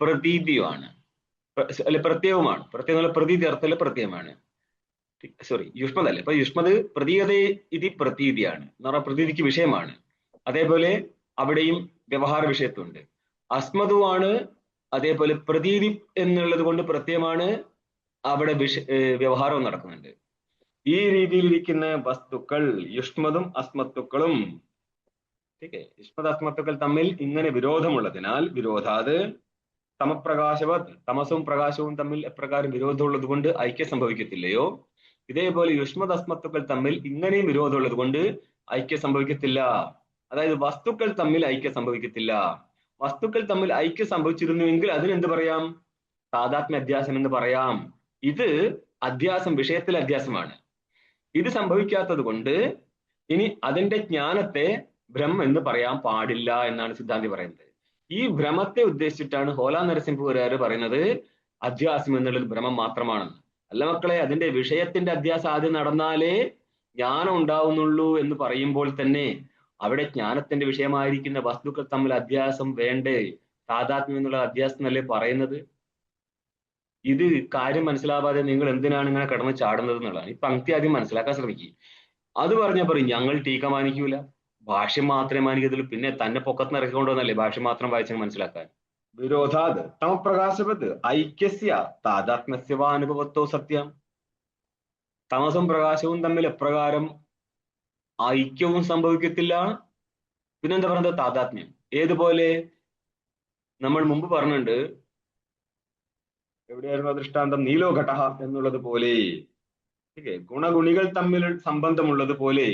പ്രതീതിയുമാണ്, അല്ലെ പ്രത്യയവുമാണ്. പ്രത്യേകം പ്രതീതി അർത്ഥത്തില് പ്രത്യയമാണ്. സോറി, യുഷ്മതല്ലേ. അപ്പൊ യുഷ്മത് പ്രതീയത ഇത് പ്രതീതിയാണ് എന്ന് പറഞ്ഞാൽ പ്രതീതിക്ക് വിഷയമാണ്. അതേപോലെ അവിടെയും വ്യവഹാര വിഷയത്വമുണ്ട്. അസ്മതുവാണ്, അതേപോലെ പ്രതീതി എന്നുള്ളത് കൊണ്ട് പ്രത്യയമാണ്, അവിടെ വ്യവഹാരവും നടക്കുന്നുണ്ട്. ഈ രീതിയിലിരിക്കുന്ന വസ്തുക്കൾ യുഷ്മതും അസ്മത്തുക്കളും, യുഷ്മത് അസ്മത്തുക്കൾ തമ്മിൽ ഇങ്ങനെ വിരോധമുള്ളതിനാൽ വിരോധാത് സമപ്രകാശവത്, തമസും പ്രകാശവും തമ്മിൽ എപ്രകാരം വിരോധമുള്ളത് കൊണ്ട് ഐക്യം സംഭവിക്കത്തില്ലയോ, ഇതേപോലെ യുഷ്മത് അസ്മത്തുക്കൾ തമ്മിൽ ഇങ്ങനെയും വിരോധമുള്ളത് കൊണ്ട് ഐക്യം സംഭവിക്കത്തില്ല. അതായത് വസ്തുക്കൾ തമ്മിൽ ഐക്യം സംഭവിക്കത്തില്ല. വസ്തുക്കൾ തമ്മിൽ ഐക്യം സംഭവിച്ചിരുന്നുവെങ്കിൽ അതിനെന്ത് പറയാം? താദാത്മ്യ അധ്യാസം എന്ന് പറയാം. ഇത് അധ്യാസം, വിഷയത്തിലെ അധ്യാസമാണ്. ഇത് സംഭവിക്കാത്തത് കൊണ്ട് ഇനി അതിന്റെ ജ്ഞാനത്തെ ഭ്രം എന്ന് പറയാൻ പാടില്ല എന്നാണ് സിദ്ധാന്തി പറയുന്നത്. ഈ ഭ്രമത്തെ ഉദ്ദേശിച്ചിട്ടാണ് ഹോല നരസിംഹപുരാര് പറയുന്നത് അധ്യാസം എന്നുള്ളത് ഭ്രമം മാത്രമാണെന്ന്. അല്ല മക്കളെ, അതിന്റെ വിഷയത്തിന്റെ അധ്യാസം ആദ്യം നടന്നാലേ ജ്ഞാനം ഉണ്ടാവുന്നുള്ളൂ എന്ന് പറയുമ്പോൾ തന്നെ അവിടെ ജ്ഞാനത്തിന്റെ വിഷയമായിരിക്കുന്ന വസ്തുക്കൾ തമ്മിൽ അധ്യാസം വേണ്ടേ? താദാത്മ്യം എന്നുള്ള അധ്യാസം എന്നല്ലേ പറയുന്നത്? ഇത് കാര്യം മനസ്സിലാവാതെ നിങ്ങൾ എന്തിനാണ് ഇങ്ങനെ കിടന്ന് ചാടുന്നത് എന്നുള്ളതാണ്. ഈ പങ്ക്തി ആദ്യം മനസ്സിലാക്കാൻ ശ്രമിക്കുക. അത് പറഞ്ഞാൽ പറയും ഞങ്ങൾ ടീക്ക മാനിക്കൂല, ഭാഷ്യം മാത്രമേ മാനിക്കത്തുള്ളൂ. പിന്നെ തന്നെ പൊക്കത്തിന് ഇറക്കിക്കൊണ്ടുവന്നല്ലേ ഭാഷ്യം മാത്രം വായിച്ചാൽ മനസ്സിലാക്കാൻ. വിരോധാത് തമപ്രകാശവത് ഐക്യസ്യ താദാത്മ്യസ്യ വാ അനുഭവത്തോ സത്യം. തമസും പ്രകാശവും തമ്മിൽ എപ്രകാരം ഐക്യവും സംഭവിക്കത്തില്ല, പിന്നെന്താ പറയുന്നത്? താദാത്മ്യം. ഏതുപോലെ? നമ്മൾ മുമ്പ് പറഞ്ഞിട്ടുണ്ട്, എവിടെയായിരുന്നു ദൃഷ്ടാന്തം? നീലോഘട എന്നുള്ളത് പോലെ ഗുണഗുണികൾ തമ്മിൽ സംബന്ധമുള്ളത് പോലെ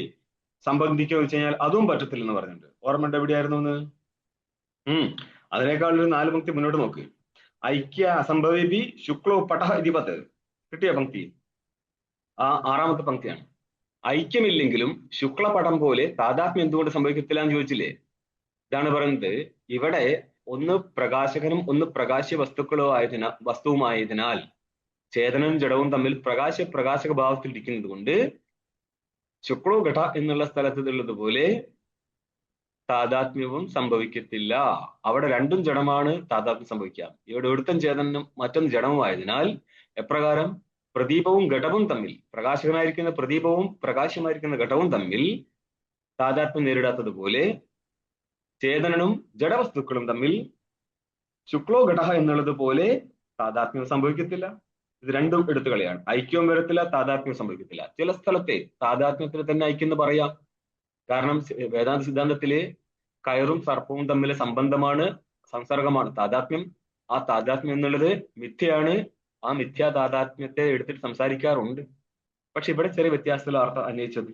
സംബന്ധിക്കുക വെച്ച് കഴിഞ്ഞാൽ അതും പറ്റത്തില്ലെന്ന് പറഞ്ഞിട്ടുണ്ട്. ഓർമ്മയുണ്ട് എവിടെയായിരുന്നു എന്ന്? അതിനേക്കാൾ ഒരു 4 പങ്ക്തി മുന്നോട്ട് നോക്ക്. ഐക്യ അസംഭവേപി ശുക്ലോ പടഹ ഇതിപത്ത്. കിട്ടിയ പങ്ക്തി ആ 6ാമത്തെ പങ്ക്തിയാണ്. ഐക്യമില്ലെങ്കിലും ശുക്ലപടം പോലെ താദാത്മ്യം എന്തുകൊണ്ട് സംഭവിക്കത്തില്ല എന്ന് ചോദിച്ചില്ലേ? ഇതാണ് പറയുന്നത്. ഇവിടെ ഒന്ന് പ്രകാശകനും ഒന്ന് പ്രകാശ്യ വസ്തുവുമായതിനാൽ ചേതനവും ജഡവും തമ്മിൽ പ്രകാശക ഭാവത്തിൽ ഇരിക്കുന്നത് കൊണ്ട് ശുക്ലോ ഘട എന്നുള്ള സ്ഥലത്തുള്ളതുപോലെ താദാത്മ്യവും സംഭവിക്കത്തില്ല. അവിടെ രണ്ടും ജഡമാണ്, താദാത്മ്യം സംഭവിക്കാം. ഇവിടെ ഒരുത്തൻ ചേതനും മറ്റൊന്ന് ജഡവുമായതിനാൽ എപ്രകാരം പ്രദീപവും ഘടവും തമ്മിൽ, പ്രകാശകനായിരിക്കുന്ന പ്രദീപവും പ്രകാശമായിരിക്കുന്ന ഘടവും തമ്മിൽ താദാത്മ്യം നേരിടാത്തതുപോലെ ചേതനനും ജഡവസ്തുക്കളും തമ്മിൽ ശുക്ലോ ഘട എന്നുള്ളത് പോലെ താദാത്മ്യം സംഭവിക്കത്തില്ല. ഇത് രണ്ടും എടുത്തു കളിയാണ്. ഐക്യവും വരത്തില്ല, താദാത്മ്യം സംഭവിക്കത്തില്ല. ചില സ്ഥലത്തെ താദാത്മ്യത്തിൽ തന്നെ ഐക്യം എന്ന് പറയാം. കാരണം വേദാന്ത സിദ്ധാന്തത്തില് കയറും സർപ്പവും തമ്മിലെ സംബന്ധമാണ്, സംസർഗമാണ് താദാത്മ്യം. ആ താദാത്മ്യം എന്നുള്ളത് മിഥ്യയാണ്. ആ മിഥ്യാ താദാത്മ്യത്തെ എടുത്തിട്ട് സംസാരിക്കാറുണ്ട്. പക്ഷെ ഇവിടെ ചെറിയ വ്യത്യാസത്തിലുള്ള അർത്ഥം അന്വയിച്ചത്.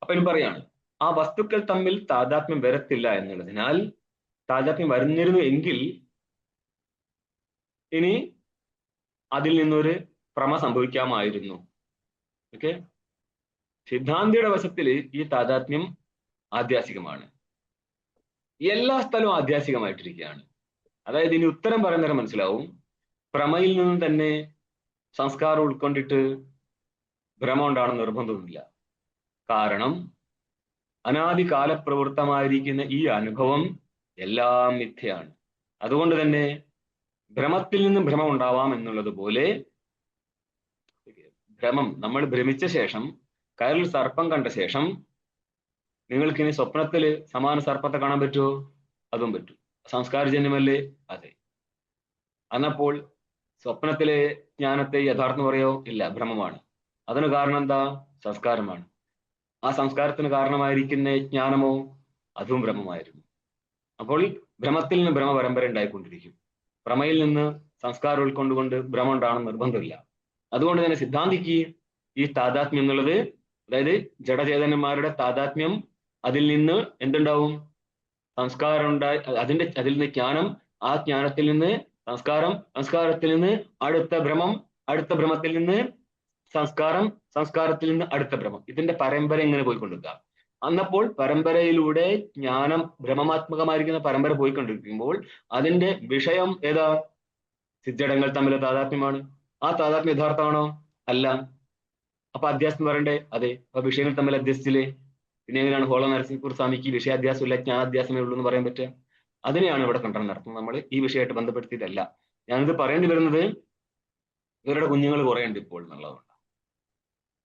അപ്പൊ ഇനി പറയാണ്, ആ വസ്തുക്കൾ തമ്മിൽ താദാത്മ്യം വരത്തില്ല എന്നുള്ളതിനാൽ താദാത്മ്യം വരുന്നിരുന്നു എങ്കിൽ ഇനി അതിൽ നിന്നൊരു ഭ്രമ സംഭവിക്കാമായിരുന്നു. ഓക്കെ, സിദ്ധാന്തിയുടെ വശത്തില് ഈ താദാത്മ്യം ആധ്യാസികമാണ്. എല്ലാ സ്ഥലവും ആധ്യാസികമായിട്ടിരിക്കുകയാണ്. അതായത് ഇനി ഉത്തരം പറയുന്നവരെ മനസ്സിലാവും, ഭ്രമയിൽ നിന്നും തന്നെ സംസ്കാരം ഉൾക്കൊണ്ടിട്ട് ഭ്രമം ഉണ്ടാണെന്ന് നിർബന്ധമൊന്നുമില്ല. കാരണം അനാദികാലപ്രവൃത്തമായിരിക്കുന്ന ഈ അനുഭവം എല്ലാം മിഥ്യയാണ്. അതുകൊണ്ട് തന്നെ ഭ്രമത്തിൽ നിന്നും ഭ്രമം ഉണ്ടാവാം എന്നുള്ളത് പോലെ ഭ്രമം, നമ്മൾ ഭ്രമിച്ച ശേഷം കയറിൽ സർപ്പം കണ്ട ശേഷം നിങ്ങൾക്കിനി സ്വപ്നത്തിൽ സമാന സർപ്പത്തെ കാണാൻ പറ്റുമോ? അതും പറ്റും. സംസ്കാരജന്യമല്ലേ? അതെ. അന്നപ്പോൾ സ്വപ്നത്തിലെ ജ്ഞാനത്തെ യഥാർത്ഥം പറയോ? ഇല്ല, ഭ്രമമാണ്. അതിന് കാരണം എന്താ? സംസ്കാരമാണ്. ആ സംസ്കാരത്തിന് കാരണമായിരിക്കുന്ന ജ്ഞാനമോ? അതും ഭ്രമമായിരുന്നു. അപ്പോൾ ഭ്രമത്തിൽ നിന്ന് ഭ്രമ പരമ്പര ഉണ്ടായിക്കൊണ്ടിരിക്കും. ഭ്രമയിൽ നിന്ന് സംസ്കാരം ഉൾക്കൊണ്ടുകൊണ്ട് ഭ്രമം ഉണ്ടാകണം നിർബന്ധമില്ല. അതുകൊണ്ട് തന്നെ സിദ്ധാന്തിക്ക് ഈ താദാത്മ്യം എന്നുള്ളത്, അതായത് ജഡചേതനന്മാരുടെ താദാത്മ്യം, അതിൽ നിന്ന് എന്തുണ്ടാവും? സംസ്കാരം ഉണ്ടായി, അതിൽ നിന്ന് ജ്ഞാനം, ആ ജ്ഞാനത്തിൽ നിന്ന് സംസ്കാരം, സംസ്കാരത്തിൽ നിന്ന് അടുത്ത ഭ്രമം, അടുത്ത ഭ്രമത്തിൽ നിന്ന് സംസ്കാരം, സംസ്കാരത്തിൽ നിന്ന് അടുത്ത ഭ്രമം. ഇതിന്റെ പരമ്പര ഇങ്ങനെ പോയിക്കൊണ്ടിരിക്കുക. അന്നപ്പോൾ പരമ്പരയിലൂടെ ജ്ഞാനം, ഭ്രമമാത്മകമായിരിക്കുന്ന പരമ്പര പോയിക്കൊണ്ടിരിക്കുമ്പോൾ അതിന്റെ വിഷയം ഏതാ? സിദ്ധടങ്ങൾ തമ്മിലെ താദാത്മ്യമാണ്. ആ താദാത്മ്യം യഥാർത്ഥമാണോ? അല്ല. അപ്പൊ അധ്യാസം പറയണ്ടേ? അതെ. അപ്പൊ വിഷയങ്ങൾ തമ്മിൽ അധ്യസിച്ചില്ലേ? പിന്നെ എങ്ങനെയാണ് ഹോള നരസിംഹപൂർ സ്വാമിക്ക് വിഷയാധ്യാസം ഇല്ല, ജ്ഞാനാധ്യാസമേ ഉള്ളൂ എന്ന് പറയാൻ പറ്റുക? അതിനെയാണ് ഇവിടെ കണ്ടനം നടത്തുന്നത്. നമ്മൾ ഈ വിഷയമായിട്ട് ബന്ധപ്പെടുത്തിയിട്ടല്ല. ഞാനിത് പറയേണ്ടി വരുന്നത് ഇവരുടെ കുഞ്ഞുങ്ങൾ കുറെ ഉണ്ട് ഇപ്പോൾ എന്നുള്ളതുകൊണ്ട്.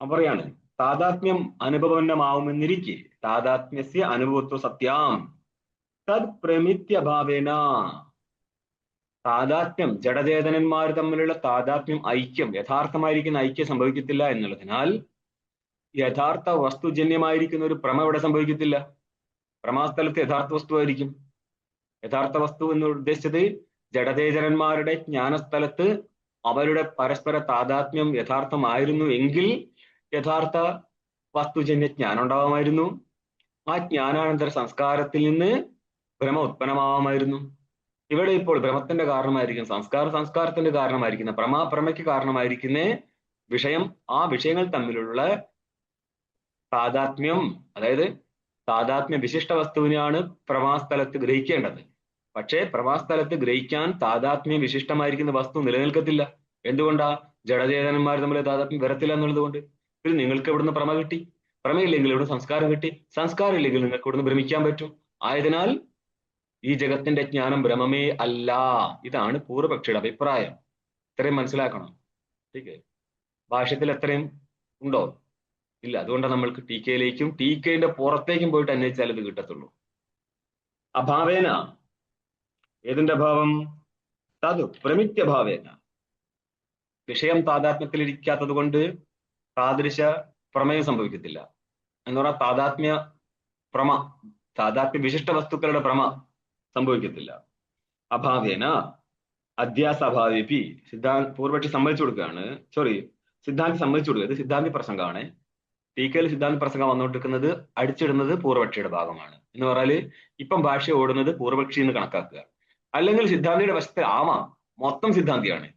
അപ്പൊ പറയാണ്, താദാത്മ്യം അനുഭവന്നമാവുമെന്നിരിക്കെ താദാത്മ്യസ്യ അനുഭവത്വ സത്യാം തദ് പ്രമിത്യഭാവേന. താദാത്മ്യം, ജഡചേതനന്മാർ തമ്മിലുള്ള താദാത്മ്യം, ഐക്യം, യഥാർത്ഥമായിരിക്കുന്ന ഐക്യം സംഭവിക്കത്തില്ല എന്നുള്ളതിനാൽ യഥാർത്ഥ വസ്തുജന്യമായിരിക്കുന്ന ഒരു ഭ്രമം ഇവിടെ സംഭവിക്കത്തില്ല. ഭ്രമാസ്ഥലത്ത് യഥാർത്ഥ വസ്തുവായിരിക്കും. യഥാർത്ഥ വസ്തു എന്ന് ഉദ്ദേശിച്ചത് ജഡചേതനന്മാരുടെ ജ്ഞാനസ്ഥലത്ത് അവരുടെ പരസ്പര താദാത്മ്യം യഥാർത്ഥമായിരുന്നു എങ്കിൽ യഥാർത്ഥ വസ്തുജന്യ ജ്ഞാനം ഉണ്ടാവാമായിരുന്നു. ആ ജ്ഞാനാനന്തര സംസ്കാരത്തിൽ നിന്ന് ഭ്രമ ഉത്പന്നമാവാമായിരുന്നു. ഇവിടെ ഇപ്പോൾ ഭ്രമത്തിന്റെ കാരണമായിരിക്കുന്ന സംസ്കാരത്തിന്റെ കാരണമായിരിക്കുന്ന പ്രമയ്ക്ക് കാരണമായിരിക്കുന്ന വിഷയം, ആ വിഷയങ്ങൾ തമ്മിലുള്ള താദാത്മ്യം, അതായത് താദാത്മ്യ വിശിഷ്ട വസ്തുവിനെയാണ് പ്രമാസ്ഥലത്ത് ഗ്രഹിക്കേണ്ടത്. പക്ഷേ പ്രമാസ്ഥലത്ത് ഗ്രഹിക്കാൻ താദാത്മ്യ വിശിഷ്ടമായിരിക്കുന്ന വസ്തു നിലനിൽക്കത്തില്ല. എന്തുകൊണ്ടാ? ജഡചേതനന്മാർ തമ്മിൽ താദാത്മ്യം വരത്തില്ല എന്നുള്ളത് കൊണ്ട്. ഇത് നിങ്ങൾക്ക് ഇവിടുന്ന് പ്രമ കിട്ടി, പ്രമയില്ലെങ്കിൽ ഇവിടെ സംസ്കാരം കിട്ടി, സംസ്കാരം ഇല്ലെങ്കിൽ നിങ്ങൾക്ക് ഇവിടുന്ന് ഭ്രമിക്കാൻ പറ്റും. ആയതിനാൽ ഈ ജഗത്തിന്റെ ജ്ഞാനം ഭ്രമമേ അല്ല. ഇതാണ് പൂർവപക്ഷിയുടെ അഭിപ്രായം. ഇത്രയും മനസ്സിലാക്കണം. ടീക്കെ ഭാഷ്യത്തിൽ എത്രയും ഉണ്ടോ? ഇല്ല. അതുകൊണ്ടാണ് നമ്മൾക്ക് ടീക്കയിലേക്കും ടീക്കയുടെ പുറത്തേക്കും പോയിട്ട് അന്വേഷിച്ചാൽ ഇത് കിട്ടത്തുള്ളൂ. അഭാവേന, ഏതിന്റെ അഭാവം? തത് പ്രമിത്യഭാവേന, വിഷയം താദാത്മ്യത്തിലിരിക്കാത്തത് കൊണ്ട് താദൃശ പ്രമേയം സംഭവിക്കത്തില്ല. എന്ന് പറഞ്ഞാൽ താദാത്മ്യ വിശിഷ്ട വസ്തുക്കളുടെ പ്രമ സംഭവിക്കത്തില്ല. അഭാവേന അധ്യാസ അഭാവേപി, പൂർവപക്ഷി സമ്മതിച്ചു കൊടുക്കുകയാണ്. സിദ്ധാന്തി സമ്മതിച്ചു കൊടുക്കുക. ഇത് സിദ്ധാന്തി പ്രസംഗമാണ്. ടീക്കയിൽ സിദ്ധാന്തി പ്രസംഗം വന്നുകൊണ്ടിരിക്കുന്നത് അടിച്ചിടുന്നത് പൂർവപക്ഷിയുടെ ഭാഗമാണ്. എന്ന് പറഞ്ഞാല് ഇപ്പം ഭാഷ ഓടുന്നത് പൂർവപക്ഷി എന്ന് കണക്കാക്കുക. അല്ലെങ്കിൽ സിദ്ധാന്തിയുടെ വശത്ത് മൊത്തം സിദ്ധാന്തിയാണ്.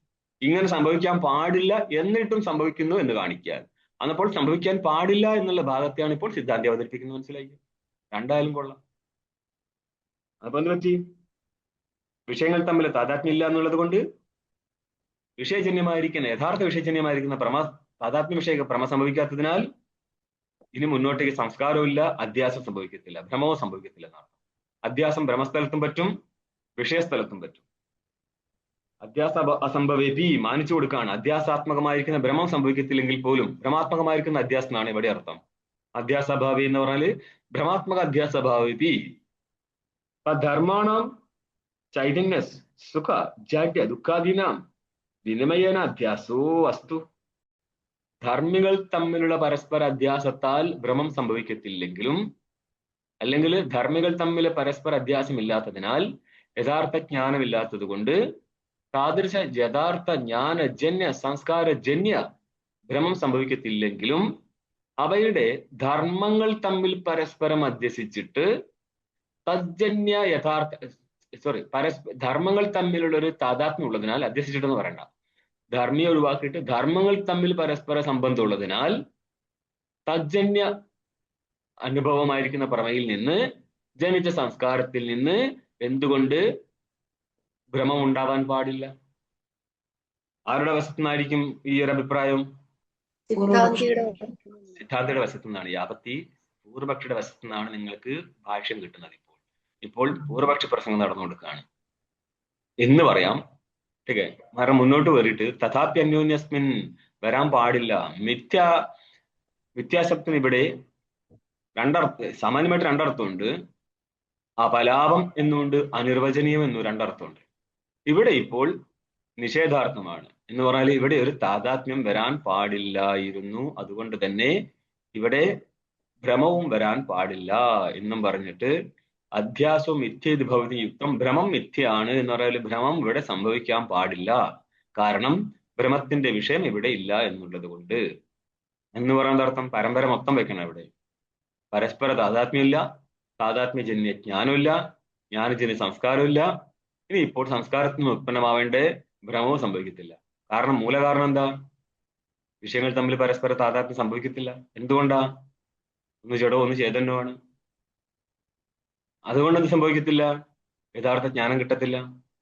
ഇങ്ങനെ സംഭവിക്കാൻ പാടില്ല എന്നിട്ടും സംഭവിക്കുന്നു എന്ന് കാണിക്കാൻ. അന്നപ്പോൾ സംഭവിക്കാൻ പാടില്ല എന്നുള്ള ഭാഗത്തെയാണ് ഇപ്പോൾ സിദ്ധാന്തി അവതരിപ്പിക്കുന്നത്. മനസ്സിലായി? രണ്ടായാലും കൊള്ളാം. അപ്പൊ എന്ത് പറ്റി? വിഷയങ്ങൾ തമ്മിൽ താദാത്മ്യം ഇല്ല എന്നുള്ളത് കൊണ്ട് യഥാർത്ഥ വിഷയജന്യമായിരിക്കുന്ന താദാത്മ്യ വിഷയ ഭ്രമ സംഭവിക്കാത്തതിനാൽ ഇനി മുന്നോട്ടേക്ക് സംസ്കാരവും ഇല്ല, അധ്യാസം സംഭവിക്കത്തില്ല, ഭ്രമവും സംഭവിക്കത്തില്ല എന്നാണ്. അധ്യാസം ഭ്രമസ്ഥലത്തും പറ്റും, വിഷയസ്ഥലത്തും പറ്റും. അധ്യാസ അസംഭവേപി മാനിച്ചു കൊടുക്കുകയാണ്. അധ്യാസാത്മകമായിരിക്കുന്ന ഭ്രമം സംഭവിക്കത്തില്ലെങ്കിൽ പോലും ഭ്രമാത്മകമായിരിക്കുന്ന അധ്യാസം എന്നാണ് ഇവിടെ അർത്ഥം. അധ്യാസഭാവി എന്ന് പറഞ്ഞാല് ഭ്രമാത്മക അധ്യാസഭാവേപി ധർമാണാം ചൈതന്യ സുഖ ജാഡ്യ ദുഃഖാദീനാം വിനിമയേന അധ്യാസോ അസ്തു. ധർമ്മികൾ തമ്മിലുള്ള പരസ്പര അധ്യാസത്താൽ ഭ്രമം സംഭവിക്കത്തില്ലെങ്കിലും, അല്ലെങ്കിൽ ധർമ്മികൾ തമ്മിൽ പരസ്പര അധ്യാസം ഇല്ലാത്തതിനാൽ യഥാർത്ഥ ജ്ഞാനമില്ലാത്തത് കൊണ്ട് താദൃശ യഥാർത്ഥ ജ്ഞാനജന്യ സംസ്കാരജന്യ ഭ്രമം സംഭവിക്കത്തില്ലെങ്കിലും അവയുടെ ധർമ്മങ്ങൾ തമ്മിൽ പരസ്പരം അധ്യസിച്ചിട്ട് തജ്ജന്യ ധർമ്മങ്ങൾ തമ്മിലുള്ള ഒരു താദാത്മ്യം ഉള്ളതിനാൽ, അധ്യസിച്ചിട്ടെന്ന് പറയണ്ട, ധർമ്മിയെ ഒഴിവാക്കിയിട്ട് ധർമ്മങ്ങൾ തമ്മിൽ പരസ്പര സംബന്ധം ഉള്ളതിനാൽ തജ്ജന്യ അനുഭവമായിരിക്കുന്ന പ്രമയിൽ നിന്ന് ജനിച്ച സംസ്കാരത്തിൽ നിന്ന് എന്തുകൊണ്ട് ഭ്രമം ഉണ്ടാവാൻ പാടില്ല? ആരുടെ വശത്തുനിന്നായിരിക്കും ഈ ഒരു അഭിപ്രായം? സിദ്ധാന്തിയുടെ വശത്തു നിന്നാണ്. യാപത്തി പൂർവപക്ഷിയുടെ വശത്തു നിന്നാണ് നിങ്ങൾക്ക് ഭാഷ്യം കിട്ടുന്നത്. ഇപ്പോൾ പൂർവപക്ഷ പ്രസംഗം നടന്നുകൊടുക്കുകയാണ് എന്ന് പറയാം. ടീക്കെ കാരണം മുന്നോട്ട് കയറിയിട്ട് തഥാപ്യ അന്യോന്യസ്മിൻ വരാൻ പാടില്ല. മിഥ്യാശബ്ദത്തിന് ഇവിടെ സാമാന്യമായിട്ട് രണ്ടർത്ഥമുണ്ട്. അപലാപം എന്നുകൊണ്ട് അനിർവചനീയം എന്നും രണ്ടർത്ഥമുണ്ട്. ഇവിടെ ഇപ്പോൾ നിഷേധാർത്ഥമാണ്. എന്ന് പറഞ്ഞാൽ ഇവിടെ ഒരു താദാത്മ്യം വരാൻ പാടില്ലായിരുന്നു, അതുകൊണ്ട് തന്നെ ഇവിടെ ഭ്രമവും വരാൻ പാടില്ല എന്നും പറഞ്ഞിട്ട് അധ്യാസവും മിഥ്യേത് ഭവതി യുക്തം, ഭ്രമം മിഥ്യയാണ് എന്ന് പറഞ്ഞാൽ ഭ്രമം ഇവിടെ സംഭവിക്കാൻ പാടില്ല, കാരണം ഭ്രമത്തിന്റെ വിഷയം ഇവിടെ ഇല്ല എന്നുള്ളത് കൊണ്ട്. എന്ന് പറയുന്ന അർത്ഥം പരമ്പര മൊത്തം വെക്കണം. ഇവിടെ പരസ്പര താദാത്മ്യമില്ല, താദാത്മ്യജന്യ ജ്ഞാനമില്ല, ജ്ഞാനജന്യ സംസ്കാരമില്ല. ഇനി ഇപ്പോൾ സംസ്കാരത്തിൽ നിന്ന് ഉത്പന്നമാവേണ്ട ഭ്രമവും സംഭവിക്കത്തില്ല. കാരണം മൂലകാരണം എന്താ? വിഷയങ്ങൾ തമ്മിൽ പരസ്പര താദാത്മ്യം സംഭവിക്കത്തില്ല. എന്തുകൊണ്ടാ? ഒന്ന് ജഡോ ഒന്ന് ചേതനമാണ്. അതുകൊണ്ട് എന്ത് സംഭവിക്കത്തില്ല? യഥാർത്ഥ ജ്ഞാനം കിട്ടത്തില്ല.